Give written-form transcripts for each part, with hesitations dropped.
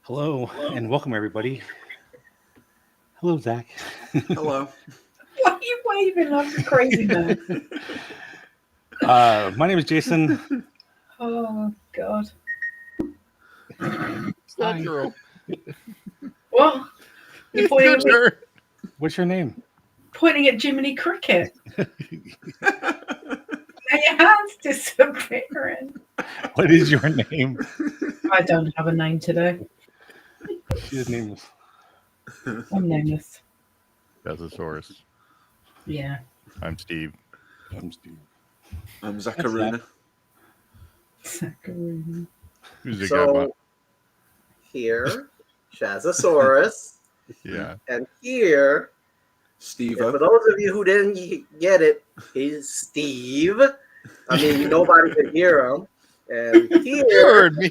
Hello and welcome everybody. Hello, Zack. Hello. Why are you waving like a crazy man? My name is Jason. Oh, God. It's not Hi. true. What? You're It's pointing your at, me, turn. What's your name? pointing at Jiminy Cricket. Now your hand's disappearing. What is your name? I don't have a name today. She's nameless. I'm nameless. Bethsaurus. Yeah. I'm Steve. I'm Steve. I'm Zacharina. Saccharine. Who's the guy? So here, Shazzosaurus, Yeah. and here, Steve. for those of you who didn't get it, he's Steve. I mean, nobody could hear him. And You here, heard me.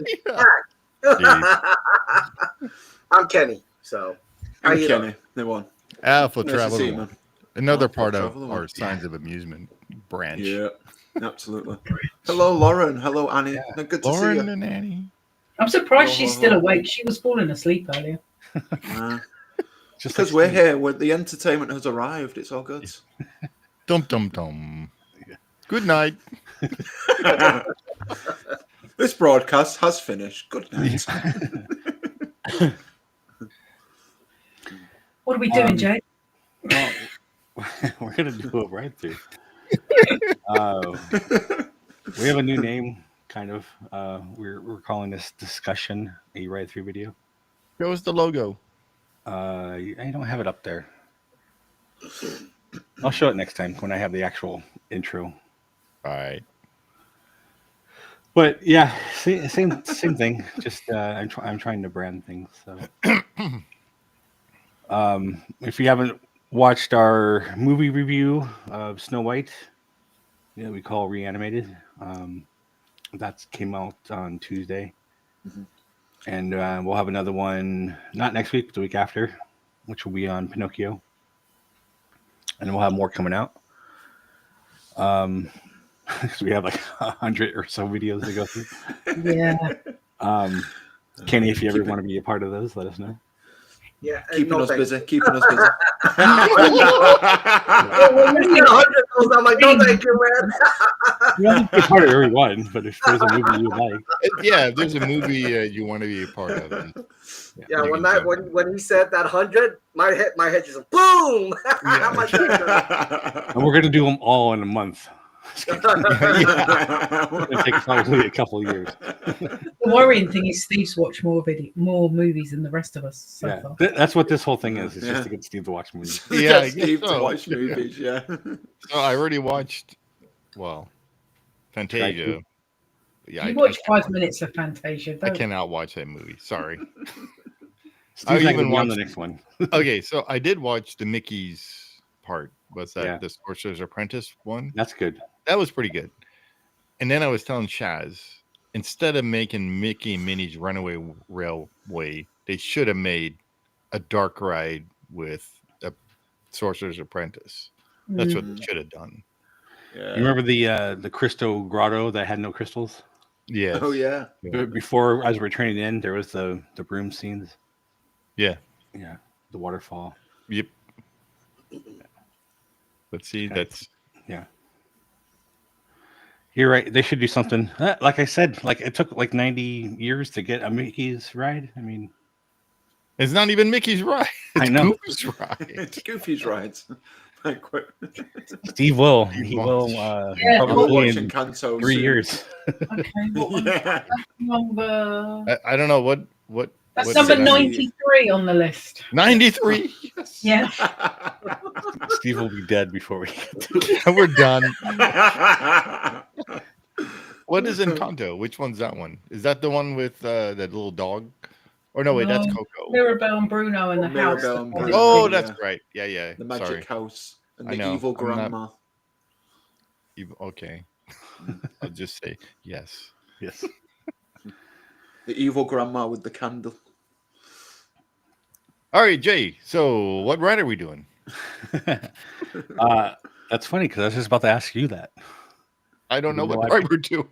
I'm Kenny. So, how I'm you Kenny. doing? They won. Alpha Nice to see you, Traveler. man. Another Alpha part of Traveler. our Signs of Amusement branch. Yeah, absolutely. Hello, Lauren. Hello, Annie. Yeah. Good to Lauren see you. and Annie. I'm surprised Hello, she's hello. still awake. She was falling asleep earlier. Just Because like we're Steve. here, the entertainment has arrived. It's all good. Dum dum dum. Good night. This broadcast has finished. Good night. What are we doing, Jay? Well, we're gonna do a ride-through. We have a new name, kind of. We're calling this discussion a ride-through video. Show us the logo. I don't have it up there. I'll show it next time when I have the actual intro. All right. But yeah, same thing. Just I'm trying to brand things. So, if you haven't watched our movie review of Snow White, we call Reanimated. That came out on Tuesday, and we'll have another one not next week, but the week after, which will be on Pinocchio, and we'll have more coming out. Because we have like 100 or so videos to go through. Yeah. Kenny, if you ever want to be a part of those, let us know. Yeah, Keeping us thanks. busy. Keeping us busy. When you said 100 of those, I'm like, no, thank you, man. You don't have to be a part of every one, but if there's a movie you like, Yeah, if there's a movie you want to be a part of. Then Yeah, you when can do it. when he said that 100, my head just boom. I'm like, and we're gonna do them all in a month. It's gonna take probably a couple of years. The worrying thing is Steve's watched more movies than the rest of us so Yeah, far. that's what this whole thing is. It's Yeah. just to get Steve to watch movies. Yeah, I Get guess Steve to so. watch movies. Yeah. So I already watched, Fantasia. Yeah, You I watched 5 minutes of Fantasia. I Don't. cannot watch that movie. Sorry. Steve's not even gonna be on the watched- next one. Okay, so I did watch the Mickey's part. What's that? Yeah. The Sorcerer's Apprentice one? That's good. That was pretty good. And then I was telling Shazz, instead of making Mickey and Minnie's Runaway Railway, they should have made a dark ride with a Sorcerer's Apprentice. That's what they should have done. Yeah. You remember the crystal grotto that had no crystals? Yes. Oh yeah. Before, as we're training in, there was the broom scenes. Yeah. Yeah, the waterfall. Yep. But see, Okay. that's Yeah. You're right. They should do something. Like I said, like it took like 90 years to get a Mickey's ride. I mean, it's not even Mickey's ride. It's I know. Goofy's ride. It's Goofy's rides. Like, Steve will. He He wants- will. Yeah, Probably watching in Kanto 3 soon. years. Okay, what one's Yeah. number? I don't know what That's what number did I- 93 on the list. 93. Yes. Yeah. Steve will be dead before we get to it. We're done. What is Encanto? Which one's that one? Is that the one with that little dog? Or no, wait, that's No. Coco. Mirabelle and Bruno in the Mirabelle house. and that Bruno. Oh, was- that's right. Yeah. The magic Sorry. house and I the know. evil I'm not- grandma. Okay. I'll just say yes. Yes. The evil grandma with the candle. All right, Jay. So what ride are we doing? That's funny because I was just about to ask you that. I don't know You know what what? ride we're doing.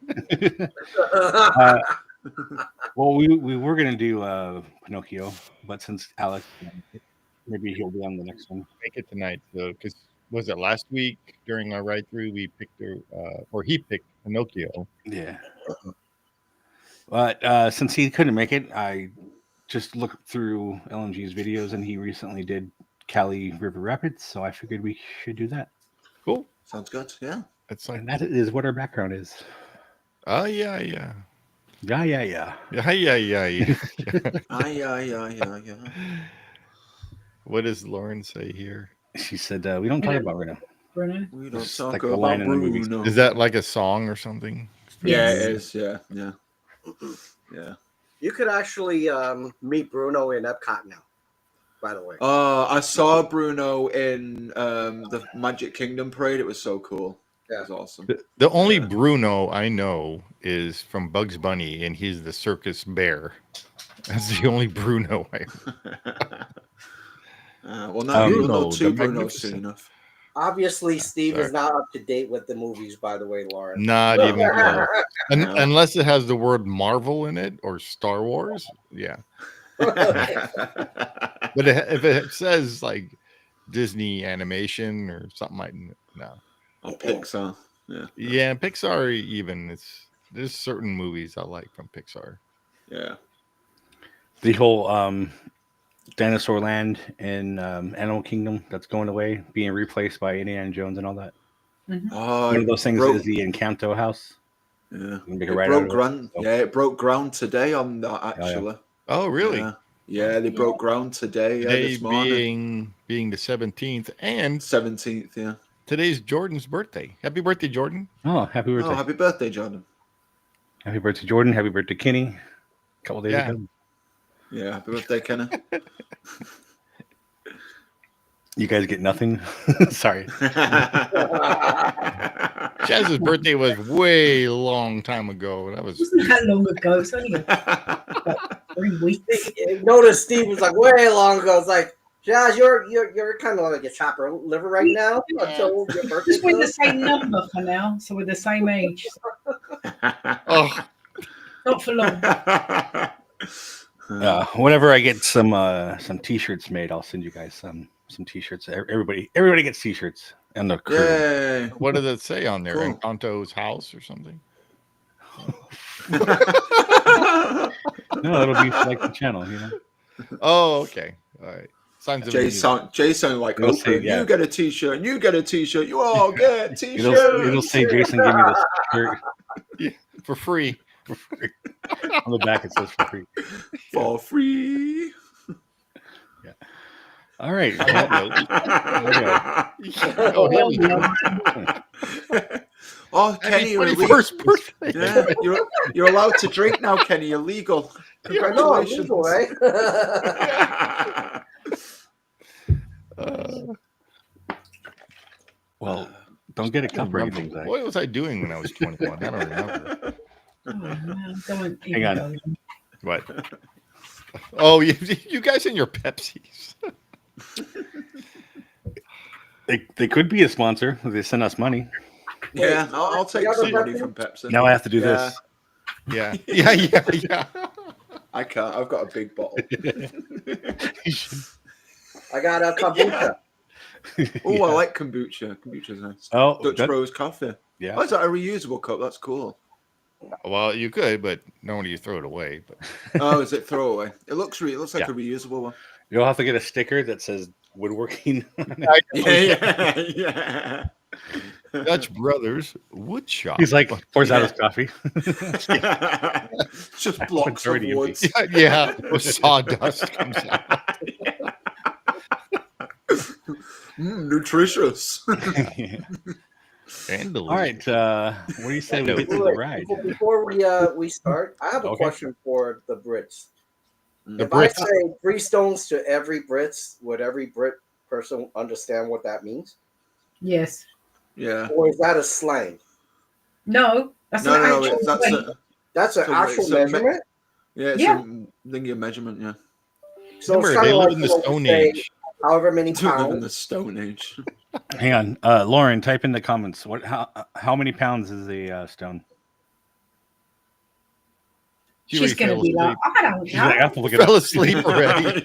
Well, we were gonna do Pinocchio, but since Alex, maybe he'll be on the next one. Make it tonight, though, because was it last week during our ride through we picked or he picked Pinocchio. Yeah. But since he couldn't make it, I just looked through LMG's videos, and he recently did Cali River Rapids, so I figured we should do that. Cool. Sounds good. Yeah. It's like And that is what our background is. yeah. Yeah. Yeah. Yeah. What does Lauren say here? She said we don't talk about Bruno. Bruno. We don't It's talk like the about line in the movie. Bruno. Is that like a song or something? Yeah, Yes. it is. Yeah. Yeah. You could actually meet Bruno in Epcot now, by the way. I saw Bruno in the Magic Kingdom parade. It was so cool. It was awesome. The only Bruno I know is from Bugs Bunny, and he's the circus bear. That's the only Bruno I Well, now you Bruno, know two the Brunos Magnificent. soon enough. Obviously, Steve sorry. is not up to date with the movies, by the way, Lauren. Not even close. No. Unless it has the word Marvel in it or Star Wars. Yeah. But if it says like Disney animation or something like no. Or Pixar. Yeah. Yeah, Pixar even there's certain movies I like from Pixar. Yeah. The whole Dinosaur Land in Animal Kingdom that's going away, being replaced by Indiana Jones and all that. Oh, One of those things broke- is the Encanto house. Yeah. Make It a ride broke out of it, ground. so- Yeah, it broke ground today on that actually. Oh, really? Yeah, they broke ground today. Today This morning. being the 17th, and 17th. Yeah. today's Jordan's birthday. Happy birthday, Jordan! Oh, happy birthday. Oh, happy birthday, Jordan. Happy birthday, Jordan. Happy birthday, Kenny. A couple days Yeah. ago. Yeah, happy birthday, Kenna. You guys get nothing? Sorry. Shazz's birthday was way long time ago. That was Wasn't that long ago? It's only about 3 weeks. Notice Steve was like way long ago. It's like, Shazz, you're kind of like a chopper liver right now until your birthday. Just with the comes. same number for now, so we're the same age. oh Not for long. Whenever I get some T-shirts made, I'll send you guys some T-shirts. Everybody gets T-shirts, and the crew. Yay. what does it say on there? Cool. Encanto's house or something? No, it'll be like the channel, you know. Oh, okay. All right. Signs of Jason like It'll open. say, yeah. You get a T-shirt, and you get a T-shirt. You all get T-shirts. It'll say, Jason, give me this shirt. for free. On the back, it says for free. for free. All right. Oh, hell yeah. Oh, Kenny, you're illegal. First birthday. Yeah, you're allowed to drink now, Kenny. You're legal. I know, I'm Congratulations. legal, right? Well, don't get a cup or anything, Zach. What was I doing when I was 21? I don't remember. Oh, man, don't Hang on. even go. What? Oh, you guys and your Pepsis. They could be a sponsor if they send us money. Yeah, I'll take You have a some money Pepsi? from Pepsi. Now I have to do Yeah. this. Yeah. I can't. I've got a big bottle. I got a kombucha. Oh, Yeah. I like kombucha. Kombucha's nice. Oh, Dutch that- Bros coffee. yeah. Oh, is that a reusable cup? That's cool. Well, you could, but normally you throw it away. But Oh, is it throwaway? It looks like Yeah. a reusable one. You'll have to get a sticker that says woodworking. Yeah. Dutch Brothers Wood Shop. He's like, pours out Yeah. his coffee. Just blocks of Majority wood. yeah, or sawdust comes out. Nutritious. And All right. What do you say we get to the ride? Before we start, I have a Okay. question for the Brits. The If I Brits. say 3 stones to every Brits, would every Brit person understand what that means? Yes. Yeah. Or is that a slang? No, that's No, an no, actual that's thing. That's an So actual it's a me- measurement? it's Yeah. a linear measurement, yeah. So Remember, it's kind they of live like in the when we Stone say Age. however many To live in the pounds. Stone Age. Hang on, Lauren. Type in the comments. How many pounds is a stone? She's going to be like, I don't She's like, I know. have to look it Fell up. asleep already.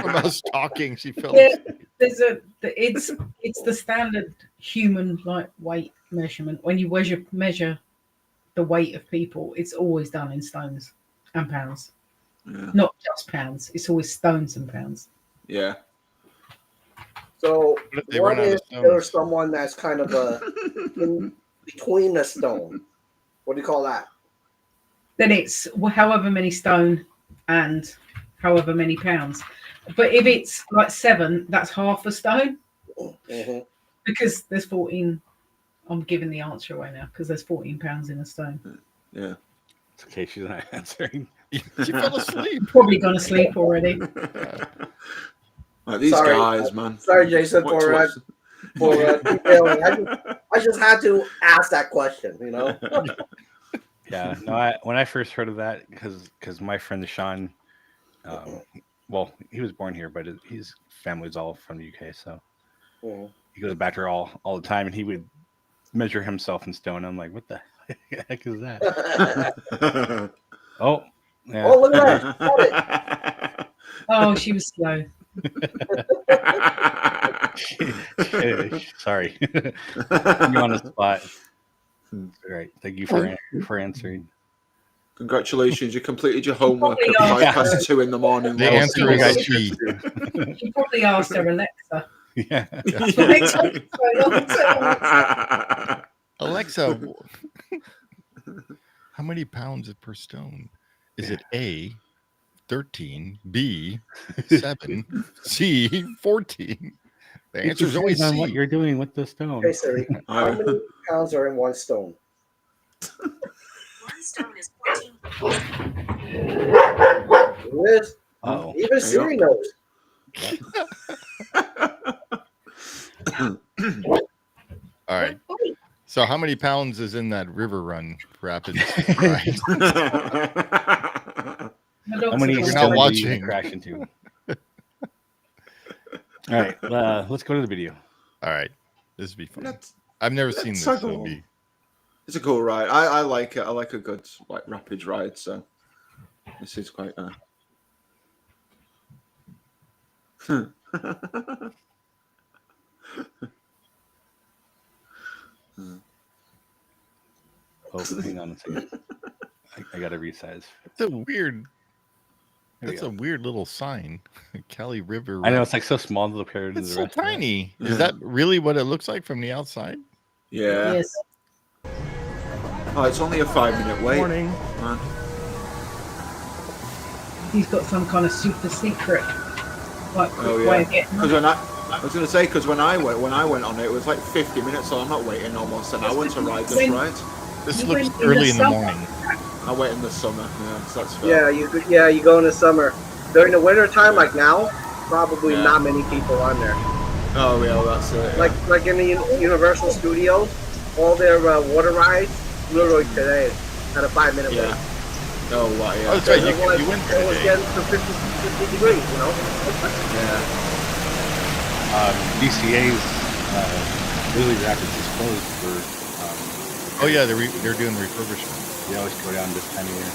From us talking, she fell There- asleep. It's the standard human like weight measurement. When you measure the weight of people, it's always done in stones and pounds, not just pounds. It's always stones and pounds. Yeah. So What if they what run out of if stones? there's someone that's kind of in between a stone? What do you call that? Then it's however many stone and however many pounds. But if it's like 7, that's half a stone Mm-hmm. because there's 14. I'm giving the answer away now because there's 14 pounds in a stone. Yeah. It's okay, she's not answering. She fell asleep. Probably gone to sleep already. Like, these Sorry. guys, man. Sorry, Jason, What's- for detailing. I just had to ask that question. You know. Yeah, no. When I first heard of that, because my friend Sean, well, he was born here, but his family's all from the UK, so Mhm. he goes back there all the time, and he would measure himself in stone. I'm like, what the heck is that? Oh, yeah. Oh, look at that! Got it. Oh, she was slow. Sorry, you on the spot. All right, thank you for answering. Congratulations, you completed your homework at Probably 2:05 in the morning. The Well answer done. is G. She probably asked her Alexa. Yeah, Alexa, how many pounds is per stone? Is it A, 13, B, 7, C, 14? The answer is always on what C. you're doing with the stone. Okay, Siri. How many pounds are in one stone? One stone is 14. Liz, Oh, even Siri knows. All right. So how many pounds is in that river run rapids ride? how many You're not stones are you watching. gonna crash into? All right, let's go to the video. All right. This would be fun. Let's- I've never seen this. let's So go. it'll be... It's a cool ride. I like it. I like a good like rapid ride. So this is quite. Oh, hang on a second. I gotta resize. It's a weird. There we That's go. a weird little sign. Cali River. I know it's like so small compared to It's the so rest. of it. tiny. Is that really what it looks like from the outside? Yeah. Yes. Oh, it's only a 5-minute wait. Morning. Man. He's got some kind of super secret like Oh way yeah. of getting Because when I was going to say, because when I went on it, it was like 50 minutes, so I'm not waiting almost an hour to ride this ride. This You looks went in early the in the summer. morning. I wait in the summer. Yeah, so that's fair. You go in the summer. During the winter time, like now, probably Yeah. not many people on there. Oh yeah, well, that's it. Yeah. Like in the Universal Studios, all their water rides, literally today, had a 5-minute wait. Yeah. Oh, wow, yeah. Oh, that's right. It was, You went it there was today. getting to 50 degrees, you know? Yeah. DCA's Lily Rapids is closed for. Oh yeah, they're doing refurbishment. They always go down this time of year.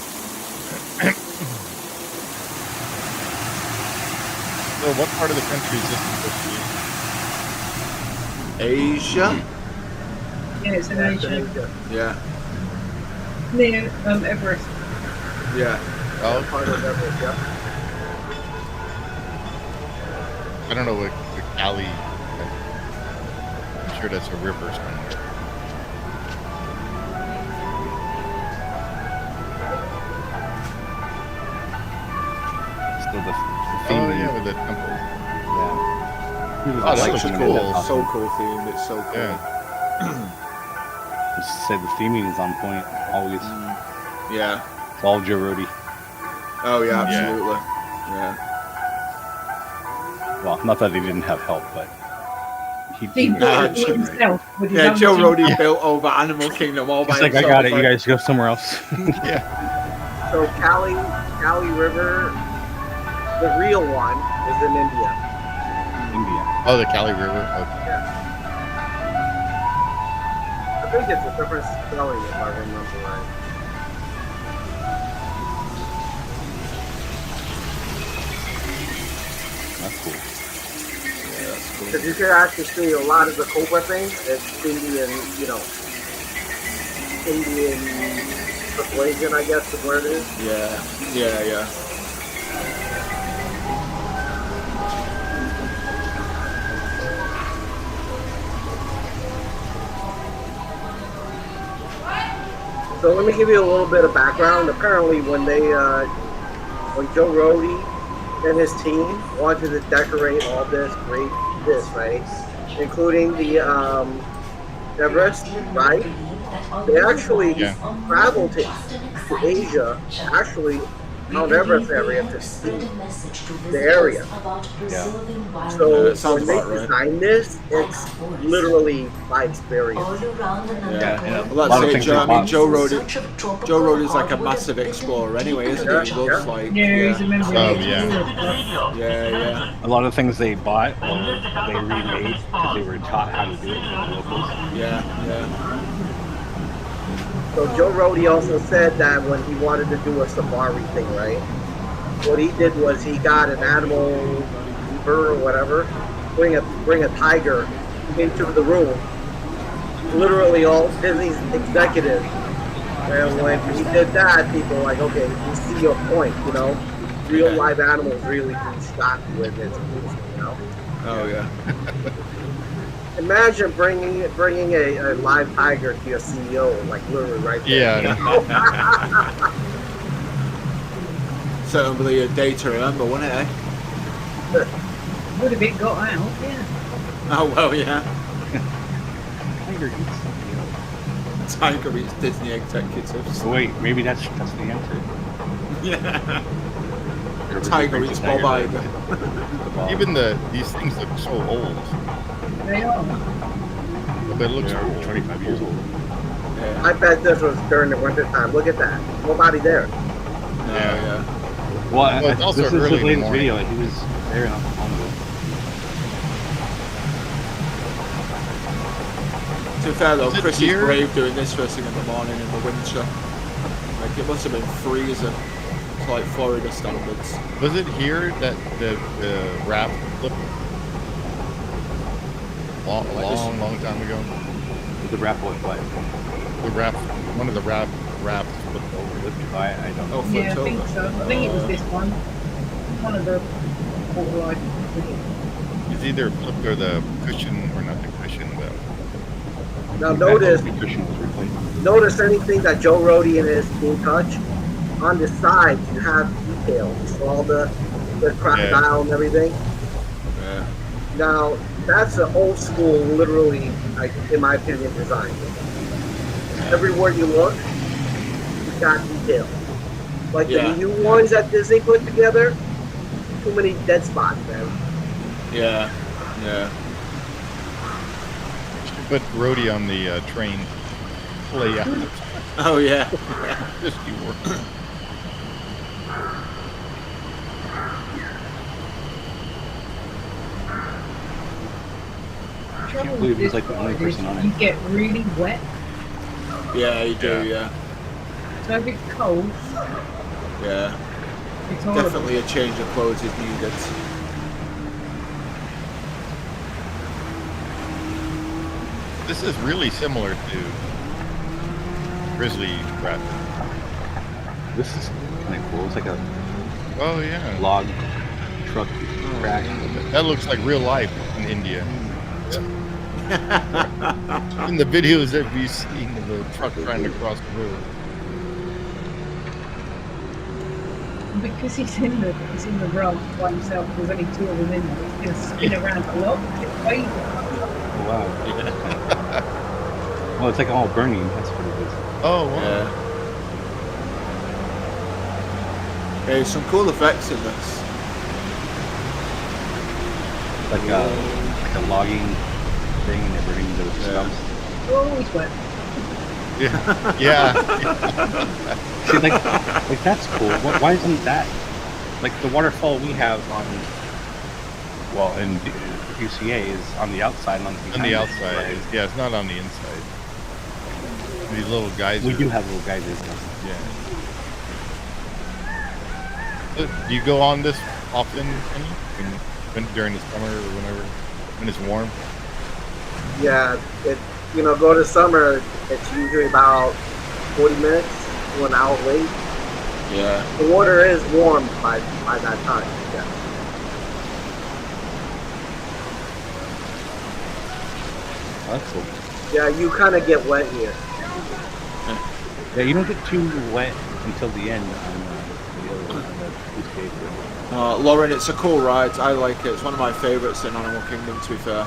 So what part of the country is this supposed to be? Asia? Yeah, it's in Asia. Yeah. Near Everest. Yeah. Oh, Part of Everest, yeah. I don't know what Cali. I'm sure that's a river somewhere. Still the Oh theme. yeah, with the temple. Yeah. Oh, It's that looks such a cool. So cool theme. It's so cool. Yeah. Just say the theming is on point always. Yeah. It's all Joe Rody. Oh, yeah, Yeah. absolutely. Yeah. Well, not that he didn't have help, but He he bought it himself with his Yeah, own Joe team. Rody built over Animal Kingdom all by He's like, I himself. got it. You guys go somewhere else. Yeah. So Cali River, the real one, is in India. India. Oh, the Cali River. Okay. I think it's a different spelling if I remember right. That's cool. Yeah, that's cool. Because you can actually see a lot of the Cobra things. It's Indian, Indian persuasion, I guess, is where it is. Yeah. So let me give you a little bit of background. Apparently, when Joe Rody and his team wanted to decorate all this, right, including the Everest, right? They actually traveled to Asia, actually Mount Everest area to see the area. Yeah. So sounds when they about right. designed this, it's literally by experience. Yeah, and Well, a lot of that's it. things Joe, they I mean, bought. Joe Rody's like a massive explorer anyway, isn't he? He loves like Yeah, he's a member Oh, of the yeah. yeah. A lot of things they bought or they remade because they were taught how to do it by the locals. Yeah. So Joe Rody also said that when he wanted to do a safari thing, right? What he did was he got an animal keeper or whatever, bring a tiger into the room. Literally all Disney's executives. And when he did that, people were like, okay, we see your point, Real live animals really do shock with it, Oh yeah. Imagine bringing a live tiger to your CEO, like literally right there. Yeah. Certainly a day to remember, wasn't it? Eh? Would have it got out, yeah. Oh well, yeah. Tiger eats. Tiger eats Disney executives. So wait, maybe that's the answer. Yeah. Everybody Tiger brings eats a tiger Bob to Iger. the ball. Even these things look so old. They are. But it looks They're cool. 25 years old. Yeah. I bet this was during the winter time. Look at that. Nobody there. No, Yeah. yeah. Well, Well, it's also this is early the in the latest morning. video. He was there not long ago. To be fair though, Is it Chris is here? brave doing this first thing in the morning in the winter. Like it must have been freezing. It's like Florida standards. Was it here that the raft flipped? Long time ago. The rap was what? The raft, one of the rafts flipped over. I don't know. Oh, Yeah, I flipped think over. so. I think it was this one. One of the water ride. It's either flipped or the cushion, or not the cushion, but Now notice The cushion was replaced. Notice anything that Joe Rody and his team touch. On the sides, you have details. So all the crocodile and everything. Yeah. Now, that's an old school, literally, like, in my opinion, design. Everywhere you look, you got detail. Like Yeah. the new ones that Disney put together, too many dead spots, man. Yeah. put Rhodey on the train layout. Oh yeah. Just you work. Trouble believe with he's this like the only ride is person on it. you get really wet. Yeah, you do. Yeah. Yeah. So if it's cold, Yeah. it's horrible. Definitely a change of clothes is needed. This is really similar to Grizzly Raptor. This is kind of cool. It's like a Oh yeah, log truck crash. that looks like real life in India. In the videos that we've seen of the truck trying to cross the road. Because he's in the rug by himself. There's only two of them in there. He's gonna spin around a lot. It's crazy. Oh, wow. Well, it's like all burning. That's what it is. Oh wow. Yeah. There's some cool effects in this. Like a logging thing, and they're burning those stumps. Oh, he's wet. Yeah. See, like that's cool. Why isn't that like the waterfall we have on Well, and UCA is on the outside, On the outside. Yeah, it's not on the inside. These little guys. We do have little geysers. Yeah. So, do you go on this often, Kenny? When during the summer or whenever when it's warm? Yeah, go to summer, it's usually about 40 minutes to an hour wait. Yeah. The water is warm by that time. Yeah. Oh, that's cool. Yeah, you kind of get wet here. Yeah, you don't get too wet until the end on the UCA. Lauren, it's a cool ride. I like it. It's one of my favourites in Animal Kingdom, to be fair.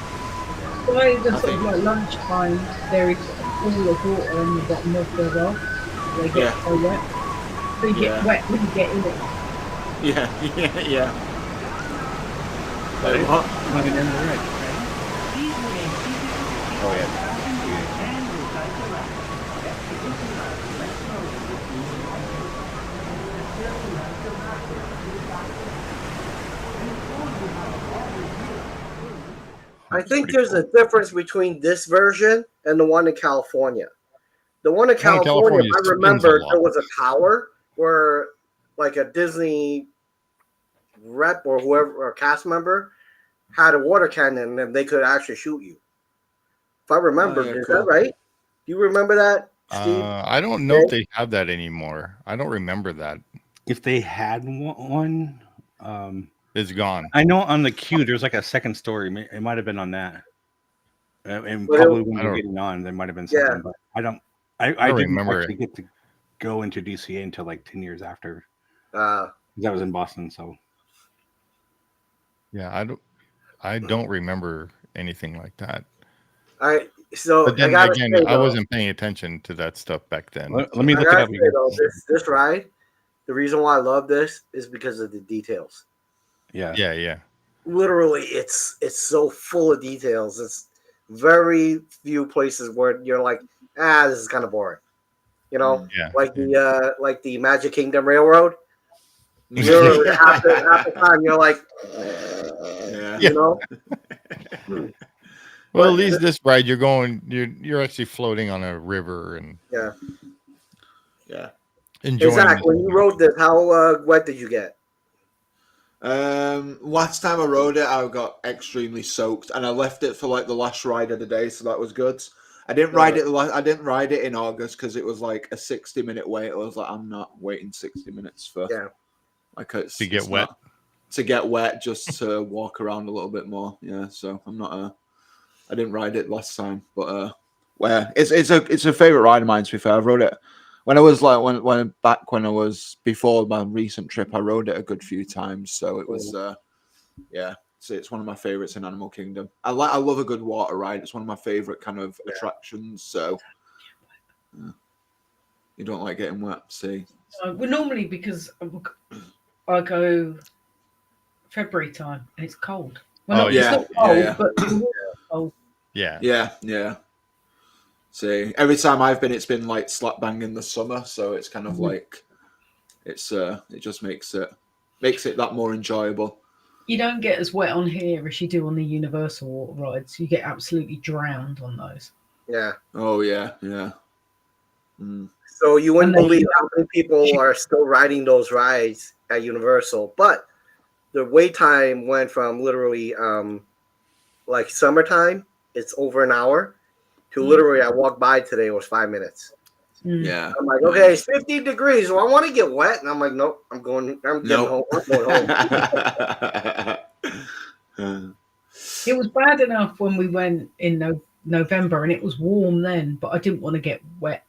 By the sort of like lunchtime, there is all the water on the bottom of the rock. They get so wet. So you get wet when you get in it. Yeah. Wait, what? Not gonna end the ride. Oh yeah. I think there's a difference between this version and the one in California. The one in California, I remember there was a tower where, like, a Disney rep or whoever or cast member had a water cannon and they could actually shoot you. If I remember, is that right? Do you remember that, Steve? I don't know if they have that anymore. I don't remember that. If they had one, it's gone. I know on the queue there's like a second story. It might have been on that, and But probably when you're getting on, there might have been something. Yeah. But I didn't remember actually get to go into DCA until like 10 years after. Uh, 'Cause I was in Boston, so Yeah, I don't remember anything like that. but then again, I wasn't paying attention to that stuff back then. let me look it up. This ride, the reason why I love this is because of the details. Yeah. Literally, it's so full of details. It's very few places where you're like, this is kind of boring. Like the Magic Kingdom Railroad. Literally, half the time you're like, Well, at least this ride, you're actually floating on a river and enjoying. Zack, when you rode this, how wet did you get? Last time I rode it, I got extremely soaked, and I left it for like the last ride of the day, so that was good. I didn't ride it. I didn't ride it in August because it was like a 60-minute wait. I was like, I'm not waiting 60 minutes for to get wet. To get wet, just to walk around a little bit more. Yeah, so I'm not. I didn't ride it last time, but it's a favorite ride of mine. To be fair, I rode it when I was like when I was before my recent trip. I rode it a good few times, so it was So it's one of my favorites in Animal Kingdom. I love a good water ride. It's one of my favorite kind of attractions. So you don't like getting wet, see? Well, normally because I go February time and it's cold. Well, it's not cold, but it's cold. Yeah. See, every time I've been, it's been like slap bang in the summer, so it's kind of like it just makes it that more enjoyable. You don't get as wet on here as you do on the Universal water rides. You get absolutely drowned on those. Yeah. Oh yeah. So you wouldn't believe how many people are still riding those rides at Universal, but the wait time went from literally like summertime, it's over an hour, to literally I walked by today, it was 5 minutes. Yeah. I'm like, okay, it's 15 degrees. Well, I want to get wet. And I'm like, nope, I'm getting home. I'm going home. It was bad enough when we went in November and it was warm then, but I didn't want to get wet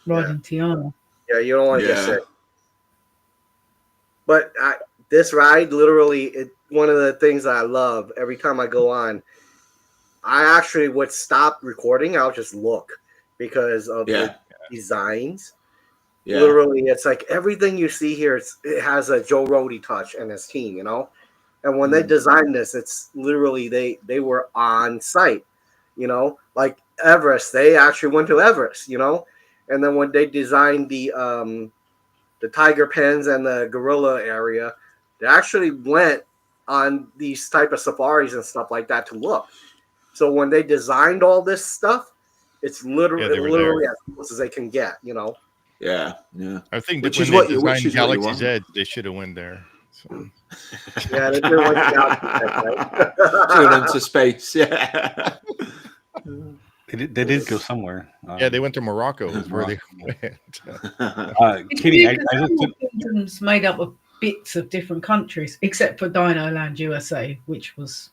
riding Tiana. Yeah, you don't want to get sick. But this ride, literally, one of the things that I love every time I go on, I actually would stop recording. I'll just look because of the designs. Yeah. Literally, it's like everything you see here, it has a Joe Rohde touch and his team, And when they designed this, it's literally they were on site, Like Everest, they actually went to Everest, And then when they designed the tiger pens and the gorilla area, they actually went on these type of safaris and stuff like that to look. So when they designed all this stuff, it's Yeah, they literally were literally there. as close as they can get. You know. Yeah. I think Which that is when what they you- which designed is what you Galaxy's want. Edge, they should have went there. So. Yeah, they did like the Should have into space. Yeah. They did go somewhere. Yeah, they went to Morocco. Is where they Morocco. went. Kitty, I Because looked Animal at, Kingdom's made up of bits of different countries, except for Dino Land USA, which looked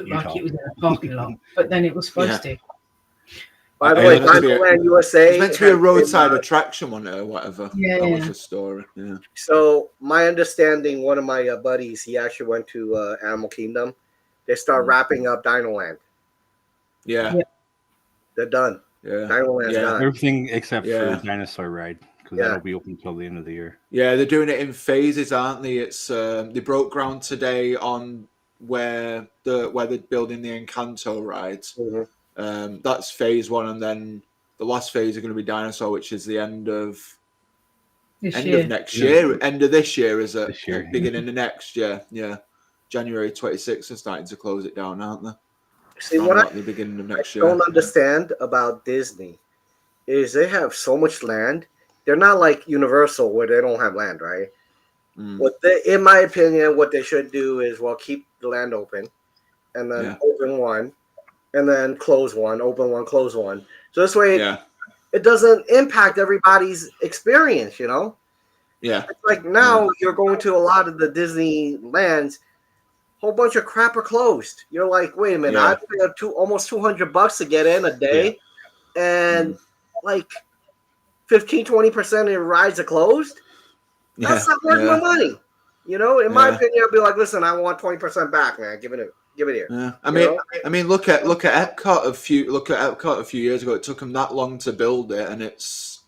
like Utah. it was in a parking lot, but then it was supposed to. By the Yeah, way, that's meant to be a- Dinoland USA. It's meant to be a has roadside been, attraction one or whatever. Yeah, That was yeah. the story. Yeah. So my understanding, one of my buddies, he actually went to Animal Kingdom. They start wrapping up Dinoland. Yeah. Yeah. They're done. Yeah. Dinoland's Yeah. done. everything except Yeah. for the dinosaur ride because Yeah. that'll be open until the end of the year. Yeah, they're doing it in phases, aren't they? It's they broke ground today on where they're building the Encanto ride. Mhm. That's phase one, and then the last phase is going to be Dinosaur, which is the end of This end year. of next year. End of this year is it? This year. Beginning of next year. Yeah, January 26th are starting to close it down, aren't they? See, Around what I about the beginning of next year. don't understand about Disney is they have so much land. They're not like Universal where they don't have land, right? Mm. In my opinion, what they should do is keep the land open, and then Yeah. open one, and then close one, open one, close one. So this way, Yeah, it doesn't impact everybody's experience. You know, yeah, it's like now you're going to a lot of the Disney lands. Whole bunch of crap are closed. You're like, wait a minute, Yeah. I paid almost $200 to get in a day, and like 15-20% of your rides are closed. yeah. That's not worth my money. You know, in my opinion, I'd be like, listen, I want 20% back, man. Give it here. Yeah, You I mean, look at Epcot a few years ago. It took them that long to build it, and it's.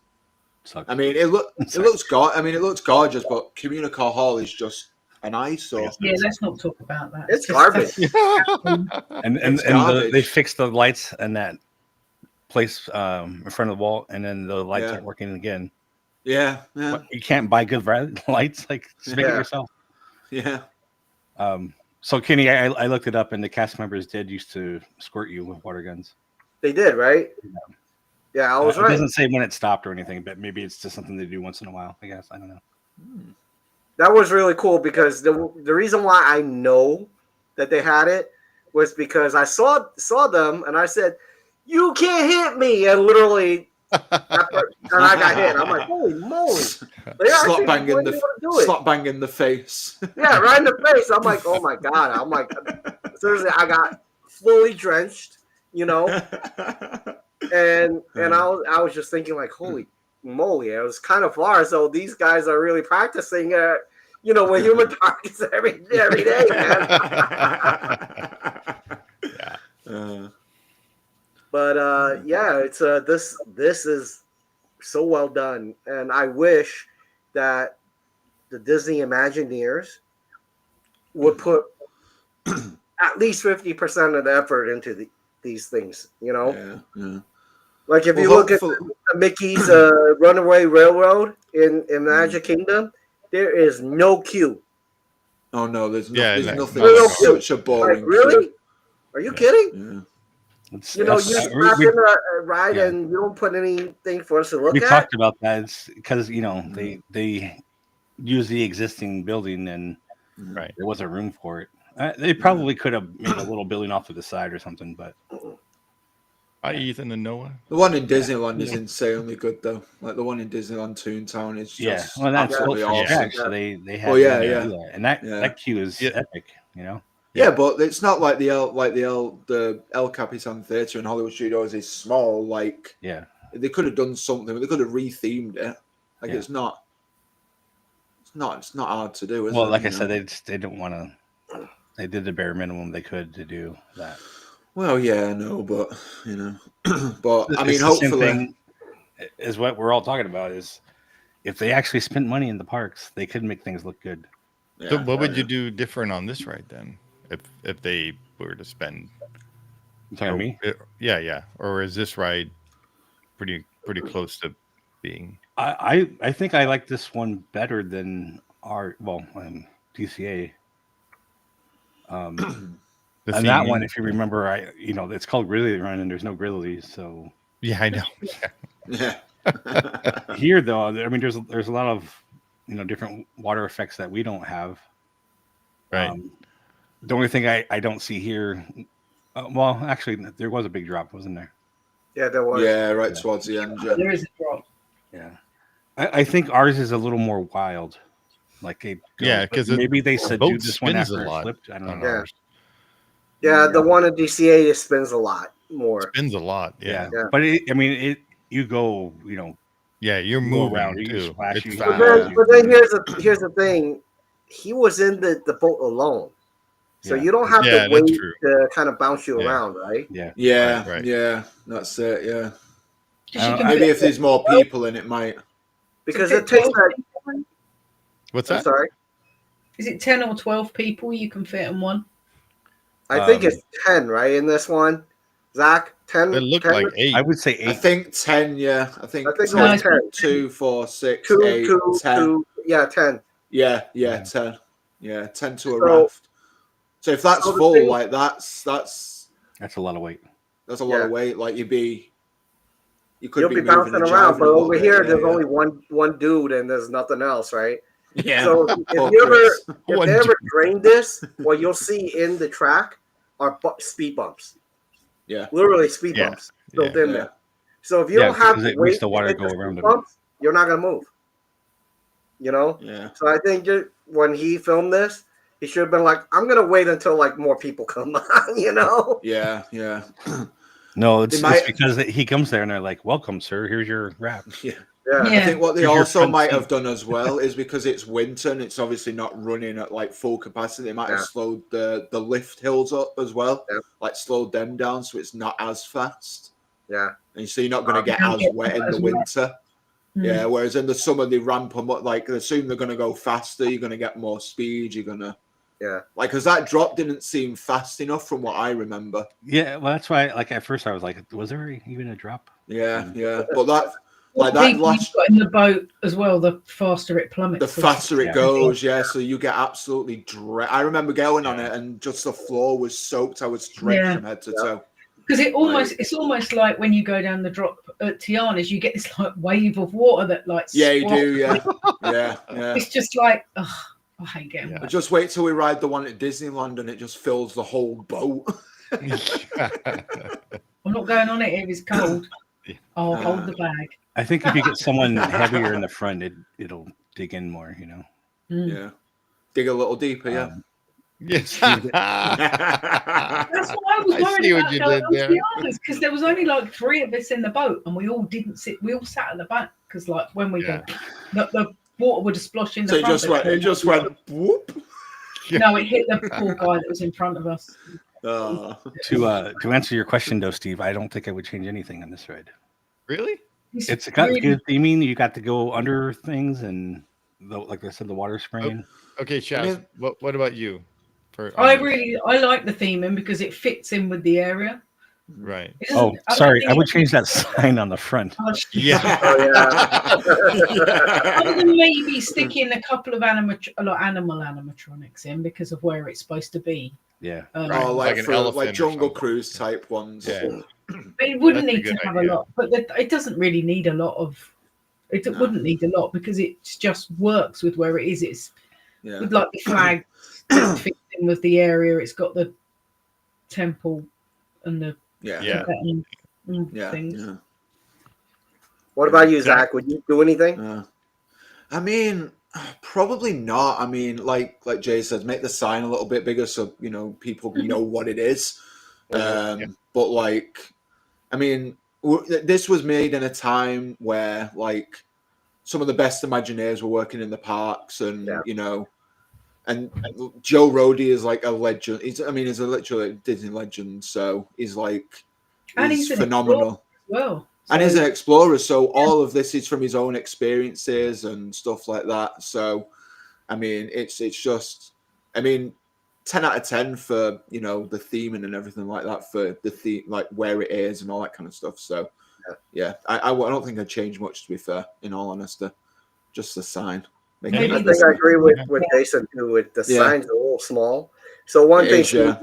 Sucks. I mean, it looks gorgeous, but Communicore Hall is just an eyesore. Yeah, let's not talk about that. It's just- garbage. and It's garbage. they fixed the lights in that place in front of the wall, and then the lights Yeah. aren't working again. Yeah, yeah, What, you can't buy good lights, like just make it Yeah. yourself. yeah. So Kenny, I looked it up, and the cast members did used to squirt you with water guns. They did, right? Yeah, I was It right. doesn't say when it stopped or anything, but maybe it's just something they do once in a while. I guess I don't know. That was really cool because the reason why I know that they had it was because I saw them and I said, "You can't hit me," and literally, and I got hit. I'm like, "Holy moly!" They actually Slap bang in were the able to do it. slap bang in the face. Yeah, right in the face. I'm like, "Oh my god!" I'm like, seriously, I got fully drenched, you know, and I was just thinking like, "Holy moly!" It was kind of far, so these guys are really practicing. You know, with human targets every day, man. But yeah, it's this is so well done, and I wish that the Disney Imagineers would put at least 50% of the effort into these things. You know, yeah. like if Well, you look at hopefully- Mickey's Runaway Railroad in Magic Kingdom, there is no queue. Oh no, there's Yeah, nothing. no, It's such a boring. Like, really? Are you kidding? Yeah. You know, you strap in a ride yeah. and you don't put anything for us to look We at. talked about that. It's because they use the existing building and Right. there wasn't room for it. They probably could have made a little building off to the side or something, but Hi, Ethan and Noah. The one in Disneyland is insanely good though. Like the one in Disneyland Toontown is just yeah, well, that's absolutely built from awesome. scratch, so they had Oh, yeah, to do yeah. that. And that queue is Yeah. epic, you know. Yeah, but it's not like the El Capitan Theatre in Hollywood Studios is small. Like Yeah, they could have done something. They could have rethemed it. Like Yeah. it's not hard to do. Is well, it, like I you said, know? they don't want to. They did the bare minimum they could to do that. Well, yeah, I know, but you know, but I It's mean, the same hopefully, thing is what we're all talking about. Is if they actually spent money in the parks, they could make things look good. yeah, So what would yeah. you do different on this ride then, if they were to spend? You talking to me? Yeah. Or is this ride pretty close to being? I think I like this one better than DCA. The and that theme. one, if you remember, it's called Grizzly Run, and there's no grizzlies. So Yeah, I know. Yeah. here, though, I mean, there's a lot of different water effects that we don't have. Right. The only thing I don't see here, well, actually, there was a big drop, wasn't there? Yeah, there was. Yeah, right towards the end. Yeah. There is a drop. Yeah, I think ours is a little more wild. Like it goes, Yeah, but because maybe they boat subdued this one spins after a it lot flipped. I don't on know. ours. Yeah, the one in DCA spins a lot more. Spins a lot. Yeah. Yeah. But you go, Yeah, you're go moving around, you too. splash, It's you But fast. then here's the thing. He was in the boat alone. So Yeah. you don't have Yeah, to that's wait true. to kind of bounce you Yeah. around, right? Yeah. Yeah, Right. yeah, that's it. Yeah, Because you can maybe fit if there's more people in, it might. Because fit it takes 12 that. people. What's I'm that? sorry. Is it 10 or 12 people you can fit in one? I think it's 10, right? In this one, Zach, 10. It looked 10 like 8. I would say I 8. think 10. Yeah, I think I think it 10, was 10. 2, 4, 6, Two, 8, two, 10. two. Yeah, 10. Yeah, Yeah. 10. Yeah, 10 to a So- raft. So if that's so the full, thing- like that's That's a lot of weight. a lot of weight. Like you could You'll be be moving bouncing and around, jiving but a little over bit, here, yeah, there's yeah. only one dude, and there's nothing else, right? Yeah. So Poor if Chris. they ever drain this, what you'll see in the track are speed bumps. Yeah. Literally speed Yeah. bumps built in Yeah. there. So if you Yeah, don't have because to it wait makes the water to hit go the around speed them. bumps, you're not gonna move. You know. Yeah. So I think when he filmed this, he should have been like, "I'm gonna wait until like more people come on." You know. Yeah. Yeah. No, it's might- because he comes there and they're like, "Welcome, sir. Here's your raft." Yeah. Yeah. I think what they Here's your also front might seat. have done as well is because it's winter and it's obviously not running at like full capacity, they might have Yeah. slowed the lift hills up as well, Yeah. like slowed them down so it's not as fast. Yeah. And so you're not going to get Don't as get wet in as the wet. winter. Yeah, whereas in the summer they ramp them up, like they assume they're going to go faster, you're going to get more speed, you're going to. Yeah. Like, because that drop didn't seem fast enough from what I remember. Yeah, well, that's why. Like at first, I was like, "Was there even a drop?" Yeah, yeah. But that, The like that people last. you've got in the boat as well, the faster it plummets. The faster it Yeah. goes, yeah. So you get absolutely I remember going on it, and just the floor was soaked. I was drenched Yeah. from head to toe. Because it's almost like when you go down the drop at Tiana's, you get this like wave of water that like Yeah, you squats. do. Yeah, yeah, yeah. It's just like, ugh, I hate getting Yeah. wet. Just wait till we ride the one at Disneyland, and it just fills the whole boat. I'm not going on it if it's cold. I'll hold the bag. I think if you get someone heavier in the front, it'll dig in more. Yeah, dig a little deeper. Yeah. Yes. That's what I was I worried see what about you going did on there. Tiana's because there was only like 3 of us in the boat and we all didn't sit. We all sat at the back because like when we Yeah. go, the water would have splashed in the So it front. just went. It just went. Whoop. No, it hit the poor guy that was in front of us. Oh. To answer your question, though, Steve, I don't think I would change anything on this ride. Really? It's got good theming. You got to go under things, and like I said, the water spraying. Okay, Shazz. What about you? I like the theming because it fits in with the area. Right. It doesn't- Oh, I don't sorry, think I would it- change that sign on the front. Yeah. Oh yeah. Other than maybe sticking a couple of animal animatronics in because of where it's supposed to be. Yeah. Oh, Like like an for elephant like or Jungle something. Cruise type ones. Yeah. But it wouldn't That's a need to good have a idea. lot. But it doesn't really need a lot of. It No. wouldn't need a lot because it just works with where it is. It's Yeah. with like the flag that fits in with the area. It's got the temple and the Yeah. Yeah. Tibetan Yeah. things. Yeah. What about you, Zach? Would you do anything? I mean, probably not. I mean, like Jay says, make the sign a little bit bigger so people know what it is. But like, I mean, this was made in a time where like some of the best Imagineers were working in the parks, and and Joe Rody is like a legend. He's a literally Disney legend. So he's like, And he's he's an phenomenal. Well, And so- he's an explorer, so all of this is from his own experiences and stuff like that. So, I mean, it's just, 10 out of 10 for the theming and everything like that, for the theme, like where it is and all that kind of stuff. So, yeah, I don't think I'd change much, to be fair. In all honesty, just the sign. Maybe I the think I agree with Jason too. With the Yeah. signs a little small, So one It thing is, yeah.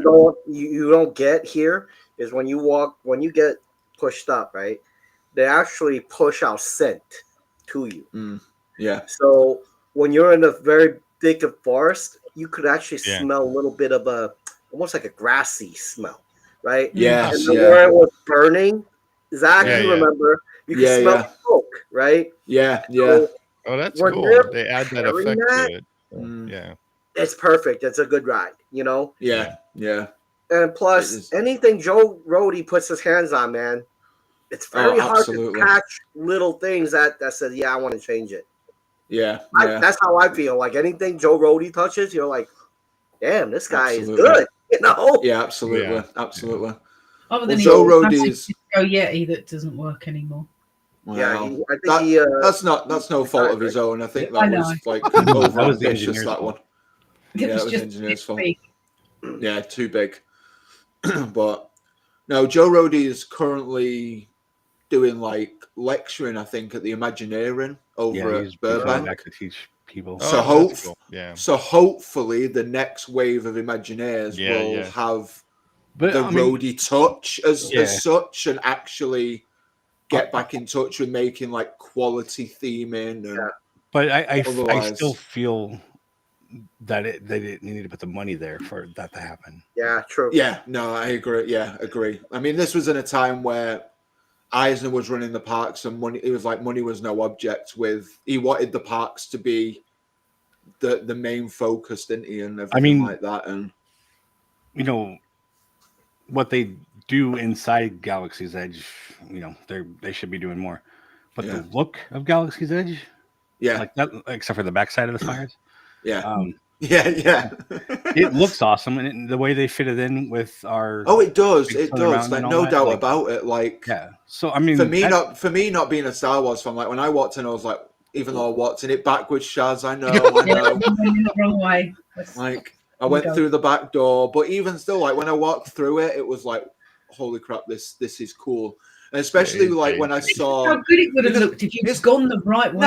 you don't get here is when you get pushed up, right? They actually push out scent to you. Yeah. So when you're in a very thick of forest, you could actually Yeah. smell a little bit of almost like a grassy smell, right? Yes, And then yeah. where it was burning, Zach, Yeah, you yeah. remember, you could Yeah, smell yeah. smoke, right? Yeah, yeah. So Oh, that's when cool. they're They add that preparing effect that, to it. So, yeah. it's perfect. It's a good ride, you know? Yeah, yeah. And It plus, is. anything Joe Rody puts his hands on, man, it's very hard absolutely. to catch little things that says, yeah, I want to change it. Yeah, yeah. That's how I feel. Like anything Joe Rody touches, you're like, damn, this guy Absolutely. is good. You know? Yeah, absolutely. Yeah. Absolutely. Other Well, than Joe his Rody's. Disco Yeti that doesn't work anymore. Yeah, Well, I think he. that's no fault of his own. I think I that know. was like That over was the ambitious. engineer's That fault. one. It Yeah, was it was just engineer's fault. big. Yeah, too big. But no, Joe Rody is currently doing like lecturing, I think, at the Imagineering over Yeah, at he's coming Burbank. back to teach people. So Oh, that's cool. Yeah. So hopefully the next wave of Imagineers Yeah, will yeah. have But the I mean, roadie touch as Yeah. such, and actually get back in touch with making like quality theming. And but I Otherwise- still feel that they didn't need to put the money there for that to happen. Yeah, true. yeah, no, I agree. Yeah, agree. I mean, this was in a time where Eisner was running the parks, and money. It was like money was no object. He wanted the parks to be the main focus, didn't he? And everything like that. And You know what they do inside Galaxy's Edge. You know they should be doing more. But Yeah. the look of Galaxy's Edge, yeah, like that, except for the backside of the spires, yeah, yeah. it looks awesome, and the way they fit it in with our Oh, it does. Big It Thunder does. Mountain Like and all no that, doubt like- about it. Like yeah. So I mean, for me not being a Star Wars fan, like when I walked in, I was like, even though I walked in it backwards, Shazz, I know. Yeah, I'm going the wrong way. Like I went through the back door, but even still, like when I walked through it, it was like, holy crap, this is cool. And especially like when I saw How good it would have because looked if you'd gone the right way.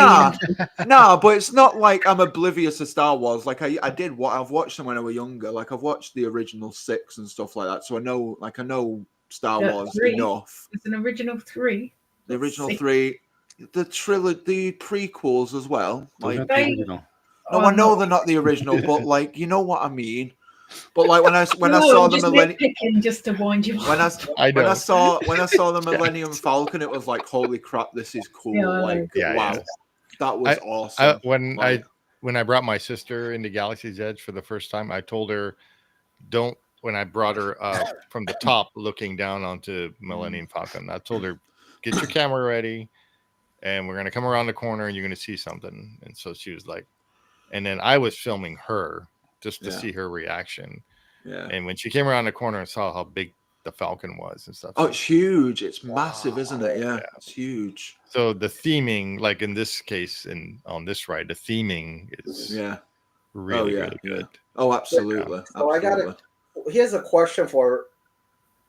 Nah, but it's not like I'm oblivious to Star Wars. Like I've watched them when I was younger. Like I've watched the original 6 and stuff like that. So I know Star Yeah, Wars 3. enough. It's an original 3. The original 6. 3, the trilogy, the prequels as well. those Like aren't the original. no, I know they're not the original, but like you know what I mean. But like when I saw the Millennium, nitpicking just to wind you when up. when I saw the Millennium Falcon, it was like, holy crap, this is cool. Yeah, I like know. Yeah, wow, yeah. that was awesome. When I brought my sister into Galaxy's Edge for the first time, I told her, when I brought her from the top looking down onto Millennium Falcon, I told her, get your camera ready and we're going to come around the corner and you're going to see something. And so she was like, and then I was filming her just to see her reaction. Yeah. And when she came around the corner and saw how big the Falcon was and stuff. Oh, it's huge. It's massive, isn't it? Yeah, it's huge. So the theming, like in this case, on this ride, the theming is really good. Oh, absolutely. So here's a question for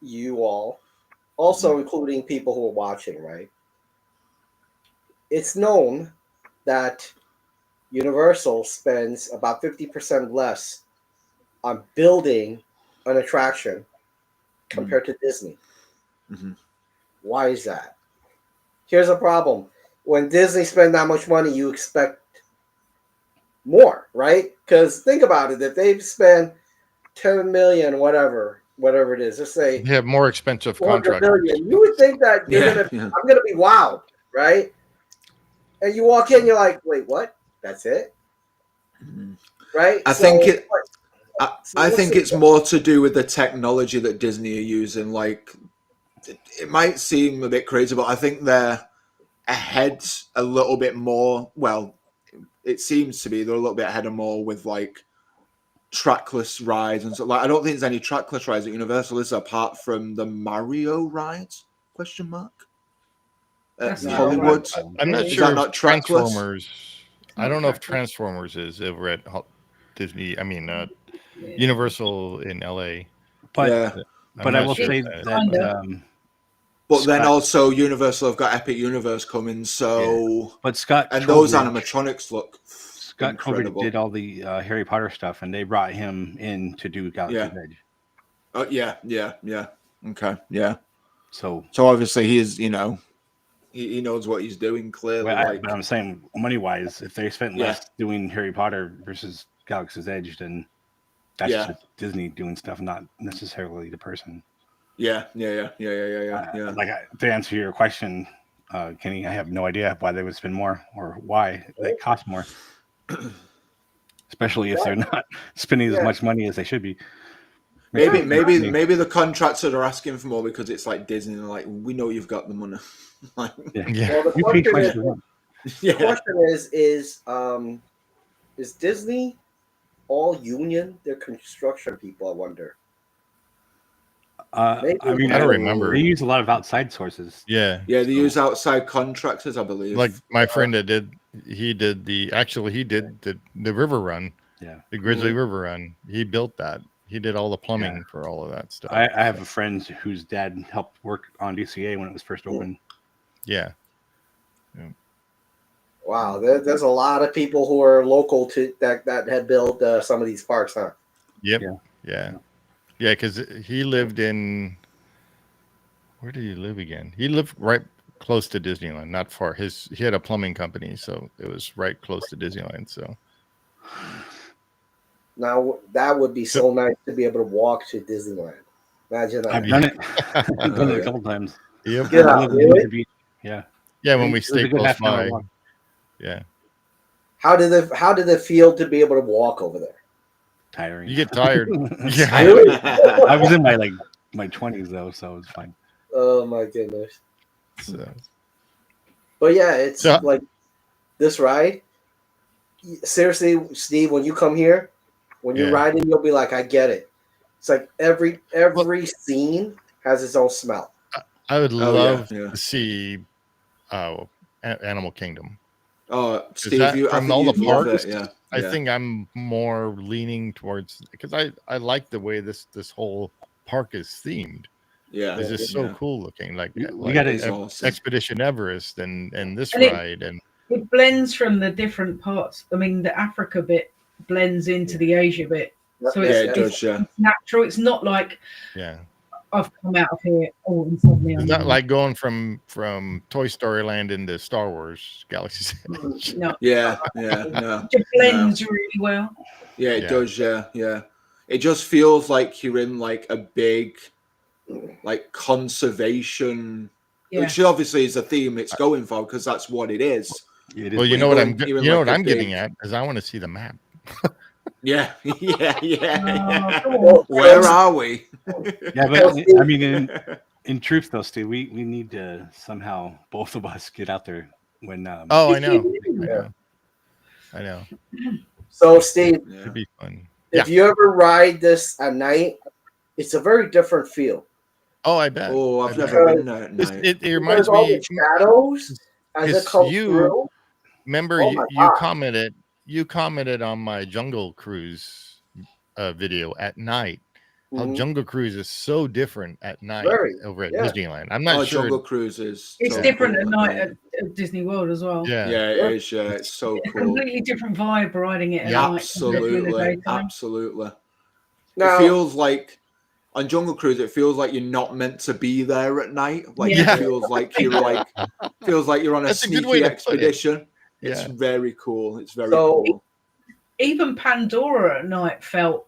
you all, also including people who are watching, right? It's known that Universal spends about 50% less on building an attraction compared to Disney. Mm-hmm. Why is that? Here's a problem. When Disney spend that much money, you expect more, right? Because think about it. If they spend 10 million, whatever it is, let's say they have more expensive 400 contracts. million, you would think that I'm gonna be wowed, right? And you walk in, you're like, wait, what? That's it? Right? I think it's more to do with the technology that Disney are using. Like, it might seem a bit crazy, but I think they're ahead a little bit more. Well, it seems to be they're a little bit ahead of more with like trackless rides and so. Like, I don't think there's any trackless rides at Universal, is there, apart from the Mario rides? Question mark. At Hollywood. I'm not Is sure that if not trackless? Transformers. I don't know if Transformers is over at Disney. I mean, Universal in LA. But I'm I not will sure say if that- that. But then also Universal have got Epic Universe coming, so but Scott and those Trowbridge- animatronics look Scott incredible. Covert did all the Harry Potter stuff, and they brought him in to do Galaxy's Edge. Oh yeah. Okay, yeah. So obviously he's he knows what he's doing clearly. but I'm saying money wise, if they spent less doing Harry Potter versus Galaxy's Edge, then that's just Disney doing stuff, not necessarily the person. Yeah. To answer your question, Kenny, I have no idea why they would spend more or why they cost more, especially if they're not spending as much money as they should be. Maybe the contractors are asking for more because it's like Disney. They're like, we know you've got the money. Well, the question is Disney all union? They're construction people, I wonder. I mean, I don't remember. They use a lot of outside sources. Yeah. They use outside contractors, I believe. Like my friend that did the river run. Yeah. The Grizzly River Run. He built that. He did all the plumbing for all of that stuff. I have a friend whose dad helped work on DCA when it was first opened. Yeah. Wow, there's a lot of people who are local to that had built some of these parks, huh? Yep. Yeah. Because he lived in. Where did he live again? He lived right close to Disneyland, not far. He had a plumbing company, so it was right close to Disneyland. So. Now that would be so nice to be able to walk to Disneyland. Imagine that. I've done it. I've done it a couple times. Yep. Really? Yeah. Yeah, when we stayed close by. Walk. Yeah. How did it feel to be able to walk over there? Tiring. You get tired. Yeah. Really? I was in my 20s though, so it was fine. Oh my goodness. So. But yeah, it's like this ride. Seriously, Steve, when you come here, when you're riding, you'll be like, I get it. It's like every scene has its own smell. I would love to see Animal Kingdom. Oh, Steve, from all the parks, I think I'm more leaning towards because I like the way this whole park is themed. Yeah, it's just so cool looking. Like we got awesome. Expedition Everest and this And ride and it blends from the different parts. I mean, the Africa bit blends into the Asia bit, so it's natural. It's not like I've come out of here all and suddenly. It's not like going from Toy Story Land into Star Wars Galaxy's Edge. No. No. It just blends really well. Yeah, it does. Yeah. It just feels like you're in like a big, like conservation, which obviously is a theme it's going for because that's what it is. Well, you know what I'm getting at is I want to see the map. Yeah. Well, where are we? Yeah, but I mean, in truth, though, Steve, we need to somehow both of us get out there when. I know. So, Steve, it'd be fun. If you ever ride this at night, it's a very different feel. Oh, I bet. Oh, I've never been there at night. It reminds me all the shadows as it comes through. Remember, you commented on my Jungle Cruise video at night. How Jungle Cruise is so different at night over at Disneyland. I'm not sure. Jungle Cruise is. It's different at night at Disney World as well. Yeah, it is. Yeah, it's so it's cool. A completely different vibe riding it at night. Absolutely. Now, it feels like on Jungle Cruise, it feels like you're not meant to be there at night. Like it feels like you're on a sneaky expedition. It's very cool. It's very cool. Even Pandora at night felt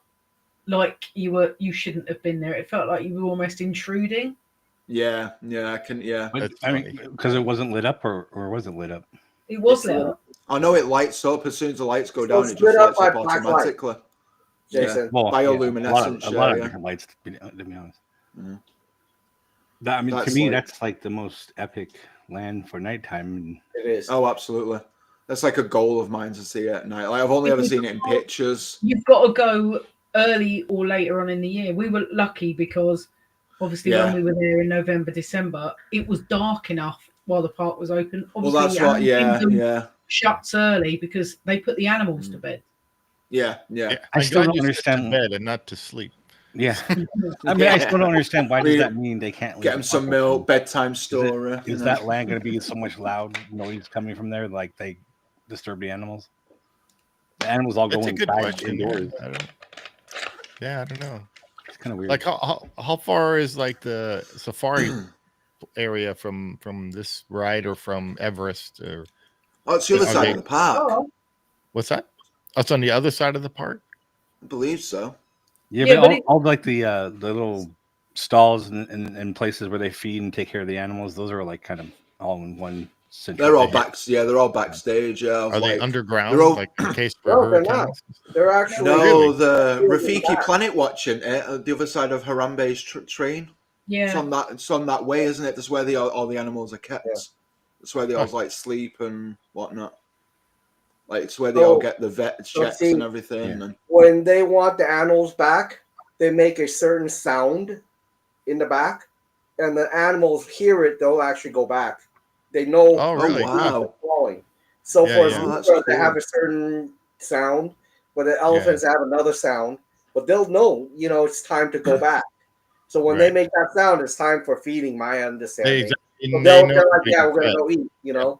like you shouldn't have been there. It felt like you were almost intruding. Yeah, I can. Yeah, but, I mean, because it wasn't lit up, or was it lit up? It was lit up. I know it lights up as soon as the lights go down. It just lights up automatically. Jason, bioluminescence. A lot of different lights, to be honest. To me, that's like the most epic land for nighttime. It is. Oh, absolutely. That's like a goal of mine to see at night. Like I've only ever seen it in pictures. You've got to go early or later on in the year. We were lucky because obviously when we were there in November, December, it was dark enough while the park was open. Obviously, well, that's what. Shuts early because they put the animals to bed. Yeah. I still don't understand. To bed and not to sleep. Yeah. I mean, I still don't understand why does that mean they can't get them some milk, bedtime story. Is that land going to be so much loud noise coming from there, like they disturb the animals? the animals all go That's a good inside question. indoors. I don't know. It's kind of weird. Like how far is like the safari area from this ride or from Everest or Oh, it's the other Are side they- of the park. Oh, what's that? Oh, it's on the other side of the park. I believe so. Yeah, Yeah, but but all like the little stalls and places where they feed and take care of the animals, those are like kind of all in one central. They're all area. back. Yeah, they're all backstage. Yeah, Are they like, underground, they're all- like in case for No, they're not. hurricanes? They're actually No, Really? the Really Rafiki back. Planet watching the other side of Harambe's train. It's yeah. on that. It's on that way, isn't it? That's where all the animals are kept. Yeah. That's where they all Oh. like sleep and whatnot. Like it's where they all So- get the vet so checks see- and everything. Yeah. And when they want the animals back, they make a certain sound in the back, and the animals hear it. They'll actually go back. They know Oh, really? wow. they're falling. So Yeah, for yeah. Oh, that's zebras, they cool. have a certain sound, but the elephants have another sound. But they'll know, it's time to go back. So when they Right. make that sound, it's time for feeding. My understanding. So They they're know like, they yeah, can we're gonna fed. go eat.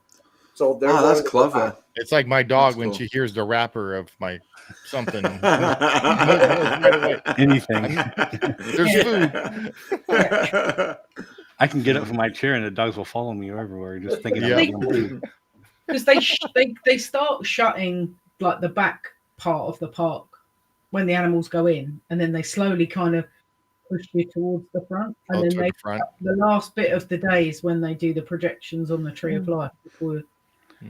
So they're Oh, that's going to go clever. back. It's like my dog That's when cool. she hears the wrapper of my something. Right away. Anything. There's food. I can get up from my chair and the dogs will follow me everywhere, just thinking Yeah. I'm giving them food. Because they start shutting like the back part of the park when the animals go in, and then they slowly kind of push you towards the front, and Oh, then to they the front. the last bit of the day is when they do the projections on the Tree of Life. Before,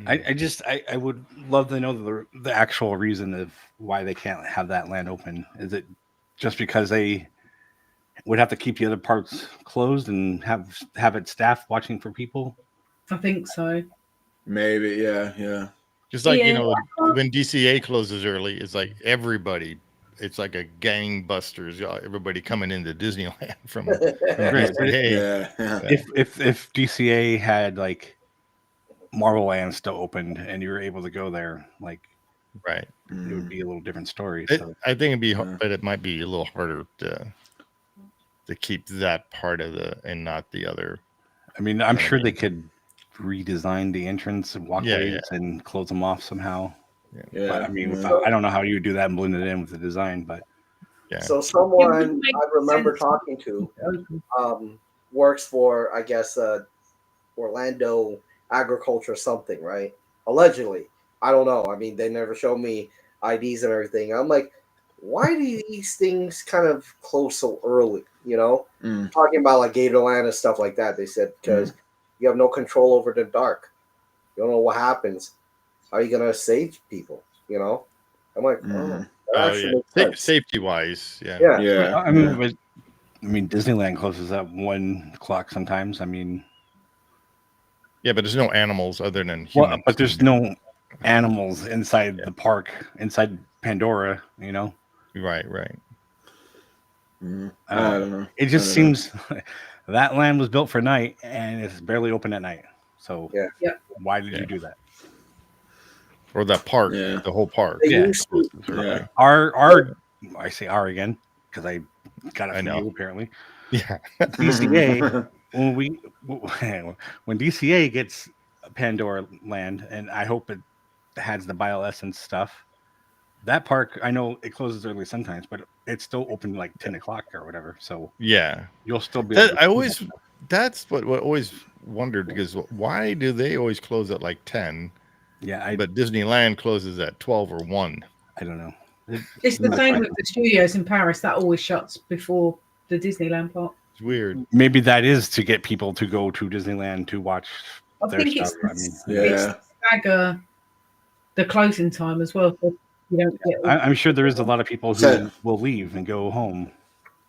I would love to know the actual reason of why they can't have that land open. Is it just because they would have to keep the other parts closed and have it staffed watching for people? I think so. Maybe, yeah. Just like, Yeah. when DCA closes early, it's like everybody, it's like a gangbusters. Everybody coming into Disneyland from Right, but DCA. Yeah. If DCA had like Marvel Land still opened and you were able to go there, like Right. it would be a little different story. It- So I think it'd be, Yeah. but it might be a little harder to keep that part of and not the other. I mean, I'm I sure mean- they could redesign the entrance and walkways and close them off somehow. Yeah. But I mean, yeah. I don't know how you would do that and blend it in with the design, but Yeah. So It someone wouldn't make I remember sense. talking to Open. works for, I guess, Orlando Agriculture something, right? Allegedly. I don't know. I mean, they never showed me IDs and everything. I'm like, why do these things kind of close so early? Talking about like Gatorland and stuff like that. They said because you have no control over the dark. You don't know what happens. How are you gonna save people? I'm like, that actually makes sense. Safety wise, yeah. Yeah. Yeah. I mean, Disneyland closes at 1:00 sometimes. I mean, Yeah, but there's no animals other than humans. well, but there's no animals inside the park, inside Pandora. Right. I don't know. It just I don't know. seems that land was built for night and it's barely open at night. So Yeah. why did Yeah. you do that? Or that park, Yeah. the whole park. They Yeah. used to- Yeah. Our I say our again because I got it I from know. you apparently. Yeah. DCA when DCA gets Pandora Land, and I hope it has the bioessence stuff. That park, I know it closes early sometimes, but it's still open like 10:00 or whatever. So Yeah. you'll still be. able to see that. That's what always wondered, because why do they always close at like 10, Yeah, but Disneyland closes at 12 or 1? I don't know. It's the same with the studios in Paris. That always shuts before the Disneyland park. It's weird. Maybe that is to get people to go to Disneyland to watch I their think stuff. it's Yeah. stagger the closing time as well. So you don't get I'm sure there is a lot of people who So- will leave and go home.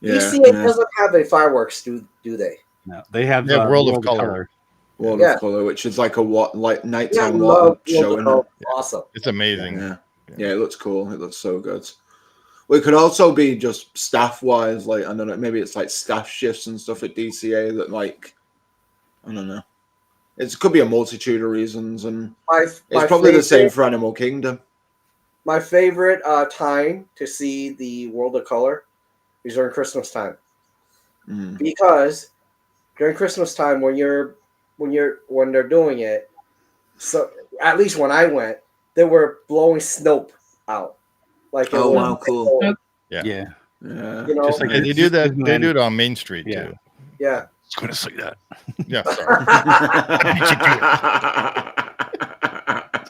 Yeah. DCA doesn't have any fireworks, do they? No, they have Yeah, World of Color. World Yeah. of Color, which is like Yeah, nighttime I water love show. World Isn't of it? Color. Awesome. It's amazing. Yeah, it looks cool. It looks so good. Well, it could also be just staff wise, like I don't know, maybe it's like staff shifts and stuff at DCA that like I don't know. It could be a multitude of reasons, and it's probably the same for Animal Kingdom. My favorite time to see the World of Color is during Christmas time, because during Christmas time when they're doing it, so at least when I went, they were blowing snow out. Like it Oh, was, wow, cool. Yeah. Yeah. Yeah. you know, Just like They do that. They Disneyland. do it on Main Street Yeah. too. yeah. I was going to say that. Yeah, sorry.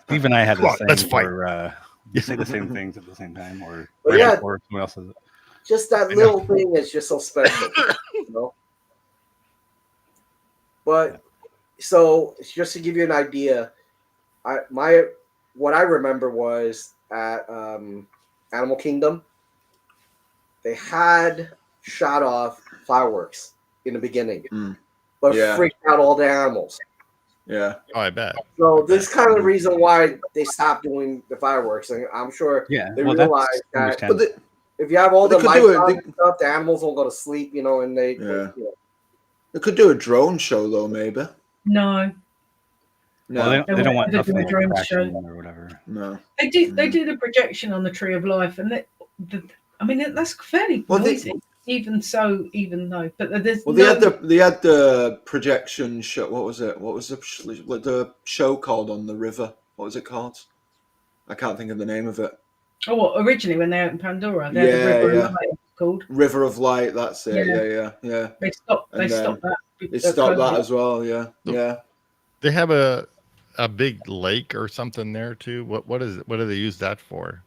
Steve and I had Come the on, same let's fight. where we say the same things at the same time, or But right yeah. before someone else says it. Just that I know. little thing is just so special, you know. But so just to give you an idea, what I remember was at Animal Kingdom, they had shot off fireworks in the beginning, but Yeah. freaked out all the animals. Yeah. Oh, I bet. So this is kind of the reason why they stopped doing the fireworks, and I'm sure Yeah. they Well, realized that's that understandable. But if you have all They the could lights do it, on they- and stuff, the animals won't go to sleep, you know, and they Yeah. you know. they could do a drone show though, maybe. No, No, Well, they don't want They nothing do a like drone crashing show. or whatever. no. they do. They do the projection on the Tree of Life, and I mean that's fairly Well, noisy. Even though, but there's Well, no, they had the projection show. What was it? What was the show called on the river? What was it called? I can't think of the name of it. Oh, what, originally when they opened Pandora, they had the Yeah, River yeah. of Light, it's called. River of Light. That's it. Yeah. Yeah. They stopped. They And then stopped that. They stopped that COVID. as well. Yeah, So- yeah. They have a big lake or something there too. What is it? What do they use that for?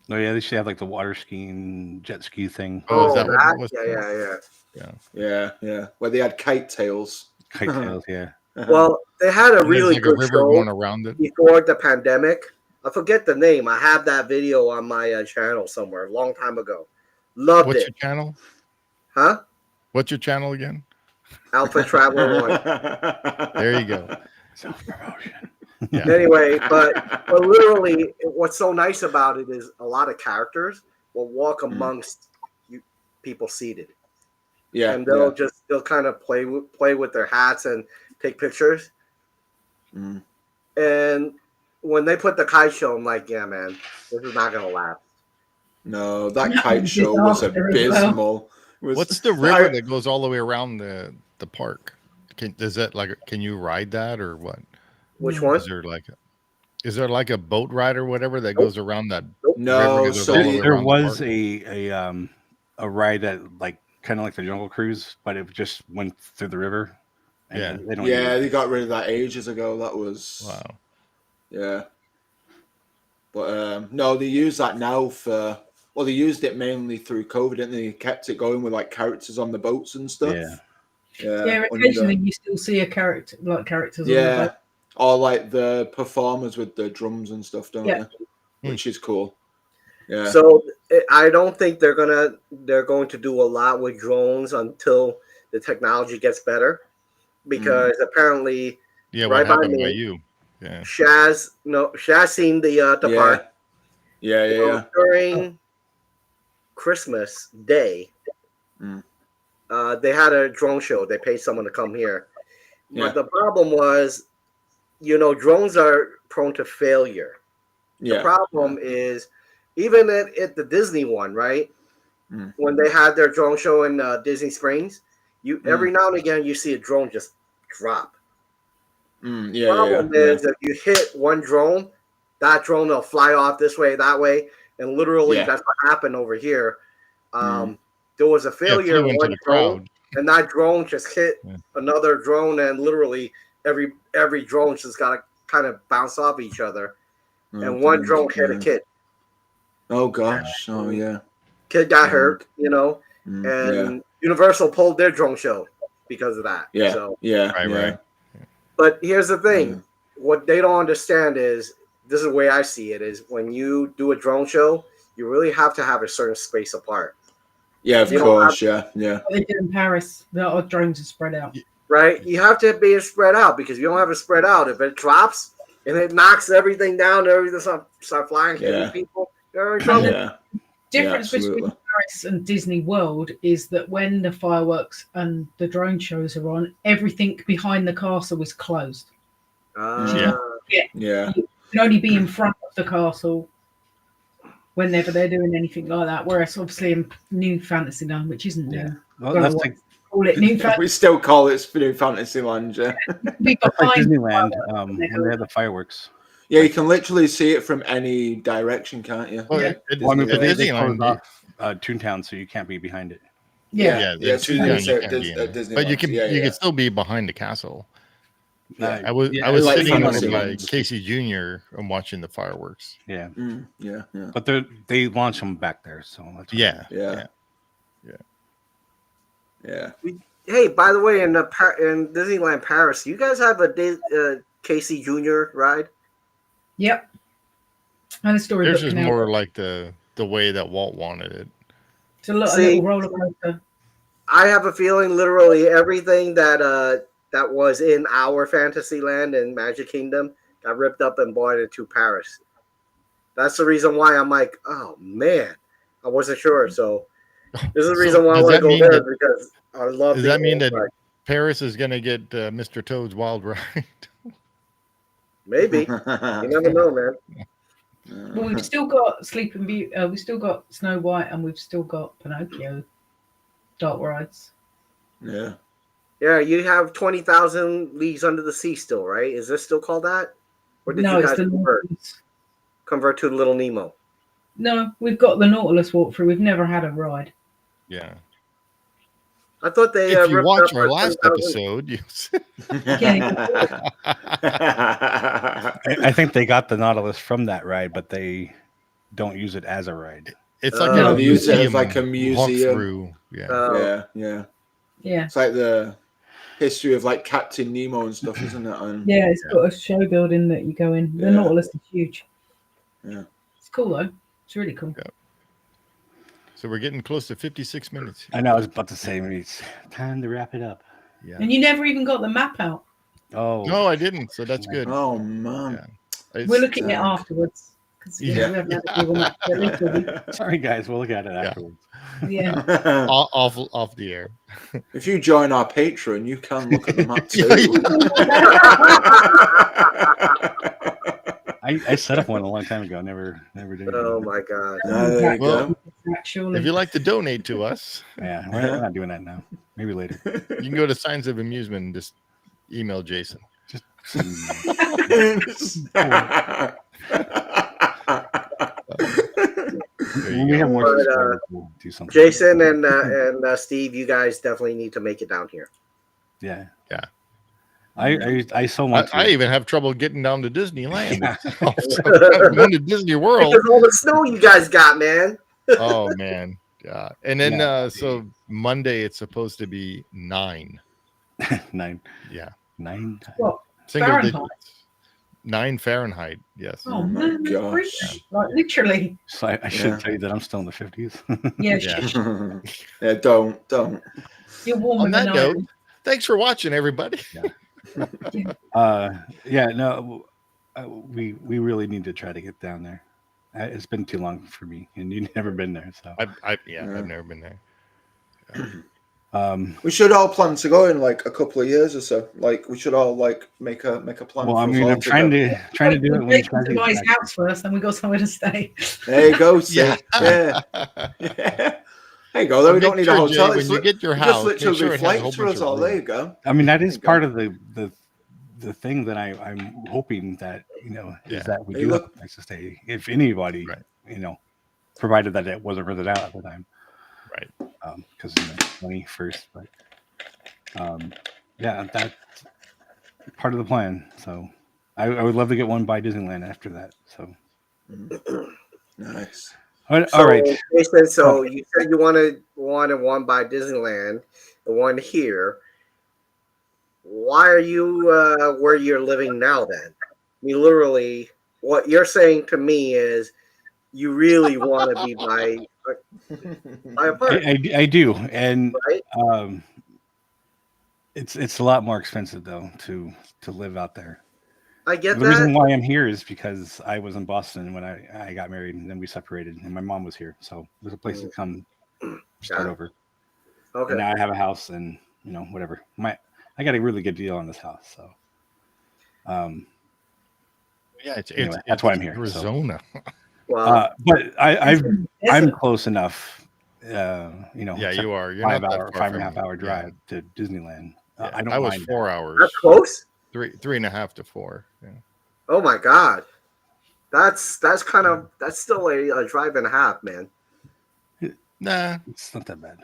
No, yeah, they should have like the water skiing, jet ski thing. Oh, is that what it was? Yeah. Where they had kite tails. Kite tails, yeah. Well, they had a And there's really like a good river show going around it. before the pandemic. I forget the name. I have that video on my channel somewhere a long time ago. Loved What's it. your channel? Huh? What's your channel again? Alpha Traveler 1. There you go. Self promotion. Yeah. Anyway, but literally, what's so nice about it is a lot of characters will walk amongst you people seated, Yeah, and they'll kind of play with their hats and take pictures. Mm. And when they put the kite show, I'm like, yeah, man, this is not gonna last. No, that kite show was abysmal. What's the river that goes all the way around the park? Can you ride that or what? Which one? Is there like a boat ride or whatever that goes around that? No, river that goes so all the way There around the was park? a ride that like kind of like the Jungle Cruise, but it just went through the river. And Yeah. they don't. Yeah, use they it. got rid of that ages ago. That was Wow. yeah. But no, they use that now for. Well, they used it mainly through COVID, and they kept it going with like characters on the boats and stuff. Yeah. Yeah, occasionally you still see a characters on the Yeah, boat. or like the performers with the drums and stuff, don't Yeah. they? Which is cool. Yeah. So I don't think they're going to do a lot with drones until the technology gets better, because apparently Yeah, Right what by happened by me. you? Yeah. Shazz seen the park. Yeah. You know, during Christmas Day. Mm. They had a drone show. They paid someone to come here. Yeah. But the problem was, drones are prone to failure. Yeah. The problem is, even at the Disney one, right? Mm. When they had their drone show in Disney Springs, every now and again you see a drone just drop. Yeah. Problem is, if you hit one drone, that drone will fly off this way, that way, and literally that's what happened over here. There was a failure in into one the drone, crowd. and that drone just hit another drone, and literally every drone just got to kind of bounce off each other. And one drone hit a kid. Oh gosh! Oh yeah. Kid got hurt, and Universal pulled their drone show because of that. Yeah. So, Right. but here's the thing: what they don't understand is, this is the way I see it: is when you do a drone show, you really have to have a certain space apart. Yeah, of course. Yeah. What they did in Paris, the drones are spread out. Right? You have to be spread out, because if you don't have it spread out, if it drops and it knocks everything down, everything start flying, hitting people, you're in trouble. Yeah. Difference between absolutely. Paris and Disney World is that when the fireworks and the drone shows are on, everything behind the castle is closed. Yeah. You can only be in front of the castle whenever they're doing anything like that. Whereas obviously in New Fantasyland, which isn't new, Well, that's like call it New We still call it New Fantasyland. Yeah. Be That's like behind Disneyland the fireworks. when they had the fireworks. Yeah, you can literally see it from any direction, can't you? Well, Yeah. Well, I mean, at but they Disneyland, closed off Toontown, so you can't be behind it. Yeah. yeah, Toon Toontown, is you at can't be in there. Disneyland. But you can Yeah, you can still be behind the castle. Yeah. I was Yeah, I was like sitting fantasy over by ones. Casey Jr. and watching the fireworks. Yeah, Yeah. but they launch them back there, so that's Yeah, Yeah. Yeah. Hey, by the way, in Disneyland Paris, you guys have a Casey Jr. ride? Yep. And a storybook Theirs is canal. more like the way that Walt wanted it. It's a See- little roller coaster. I have a feeling literally everything that was in our Fantasyland and Magic Kingdom got ripped up and brought into Paris. That's the reason why I'm like, oh man, I wasn't sure. So this is the So reason why I does want to that go mean there that- because I love. Does the that mean old that ride. Paris is going to get Mr. Toad's Wild Ride? Maybe you never know, man. Well, we've still got Sleeping Beauty. We've still got Snow White, and we've still got Pinocchio. Dark rides. Yeah. Yeah, you have 20,000 Leagues Under the Sea still, right? Is this still called that, or did No, you it's guys the Nautilus. convert to Little Nemo? No, we've got the Nautilus walkthrough. We've never had a ride. Yeah. I thought they. If you ripped watch up our the last 10,000. episode, you I think they got the Nautilus from that ride, but they don't use it as a ride. it's like No, a they use it as museum like a museum. walkthrough. Yeah. Oh, Yeah. Yeah. It's like the history of like Captain Nemo and stuff, isn't it? And Yeah, it's got a show building that you go in. The Yeah. Nautilus is huge. Yeah. It's cool though. It's really cool. So we're getting close to 56 minutes. I know I was about to say maybe it's time to wrap it up. Yeah. And you never even got the map out. Oh No, I didn't. So that's good. oh man. It's, We're looking at it sad. afterwards. Because Yeah. we haven't had a Google map yet, literally. sorry guys, we'll look at it afterwards. Yeah. off the air. If you join our Patreon, you can look at the map too. I set up one a long time ago. Never did. oh anything. my god! There you go. Actually. If you'd like to donate to us, Yeah, we're not doing that now. Maybe later. you can go to Signs of Amusement and just email Jason. Just There when you we go. have more But, subscribers, we'll do something. Jason and Steve, you guys definitely need to make it down here. Yeah. Yeah. I so want to. I even have trouble getting down to Disneyland. Yeah. I'm going to Disney World. Because all the snow you guys got, man. Oh man. Yeah. And then Yeah. so Monday it's supposed to be 9. 9 Yeah. times. What? Single Fahrenheit? digits. 9 Fahrenheit. Yes. Oh, my man, that's gosh. British. Like literally. So I should tell you that I'm still in the 50s. Yeah, Yeah. Yeah, don't. you're warmer On that than note, thanks for watching, everybody. Yeah, no, we really need to try to get down there. It's been too long for me, and you've never been there, so. I've Yeah. never been there. We should all plan to go in like a couple of years or so. Like we should all like make a plan. Well, for I us mean, all I'm to trying go. to do it when Take you him to buy his house first, and we got somewhere to stay. There you go. See? Yeah. Yeah. Yeah. There you go. Then we don't need a hotel. When It's you get your house, just make sure literally it has a whole flights for bunch us of all. There you rooms. go. I mean, that is There you part of the thing that I'm hoping that Yeah. is that we Hey, do look- have a place to stay. If anybody, Right. provided that it wasn't rented out at the time, Right. because 21st, but yeah, that's part of the plan. So I would love to get one by Disneyland after that. So Nice. all right. Jason, so you said you wanted one by Disneyland, the one here. Why are you where you're living now then? I mean, literally, what you're saying to me is you really want to be by a park, I do, and right? it's a lot more expensive though to live out there. I get The reason that. why I'm here is because I was in Boston when I got married, and then we separated, and my mom was here, so there's a place to come start over. Okay. And now I have a house, and whatever. I got a really good deal on this house, so Yeah, Anyway, that's why I'm here, so. Arizona. Well, but I'm Isn't- close enough. Yeah, it's a you are. You're not that far 5.5 from hour me. drive to Disneyland. Yeah. I don't I was mind 4 that. hours. that's close. 3.5 to 4. Yeah. Oh my god. That's still a drive and a half, man. Nah, It's not that bad.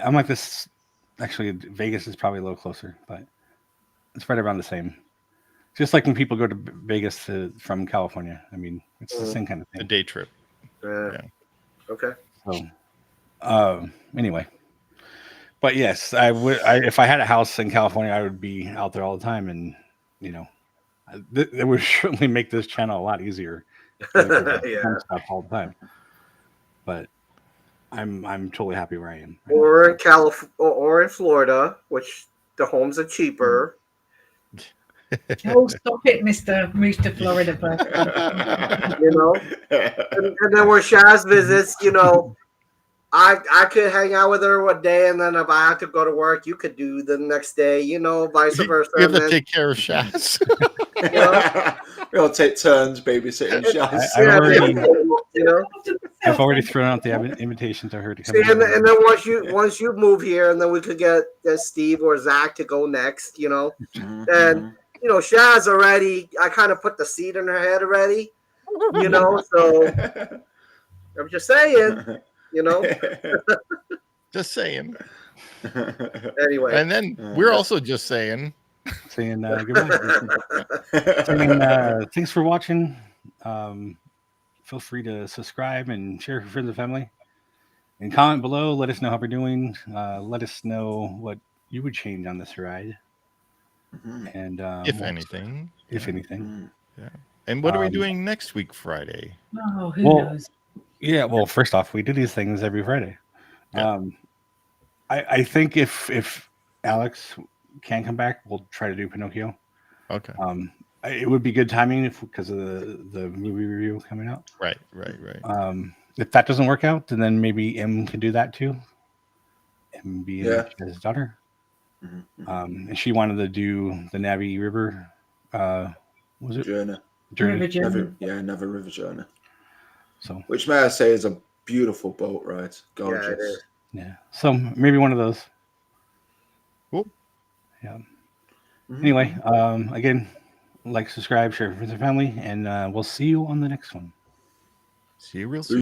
I'm like this. Actually, Vegas is probably a little closer, but it's right around the same. Just like when people go to Vegas from California. I mean, it's the same kind of a thing. day trip. Yeah. Okay. So, anyway, but yes, I would. If I had a house in California, I would be out there all the time, and it would certainly make this channel a lot easier. Yeah. Stuff all the time, but I'm totally happy where I am. Or in or in Florida, which the homes are cheaper. Oh, stop it, Mr. Florida person. And then where Shazz visits, I could hang out with her one day, and then if I have to go to work, you could do the next day, vice versa. We have to take care of Shazz. We all take turns babysitting Shazz. I've already thrown out the invitation to her to come. And then once you move here, and then we could get Steve or Zack to go next, and Shaz already. I kind of put the seed in her head already, So I'm just saying, Just saying. Anyway, And then we're also just saying goodbye. Thanks for watching. Feel free to subscribe and share with friends and family. And comment below. Let us know how we're doing. Let us know what you would change on this ride. And if anything. Yeah. And what are we doing next week, Friday? Oh, who knows? Yeah, well, first off, we do these things every Friday. Yeah. I think if Alex can come back, we'll try to do Pinocchio. Okay. It would be good timing because of the movie review coming out. Right. If that doesn't work out, then maybe M can do that too. M be his daughter. And she wanted to do the Navi River. Was it Journey? Never River Journey. So, which may I say is a beautiful boat ride. Gorgeous. Yeah, it is. Yeah. So maybe one of those. Cool. Yeah. Anyway, again, like, subscribe, share with friends and family, and we'll see you on the next one. See you real soon.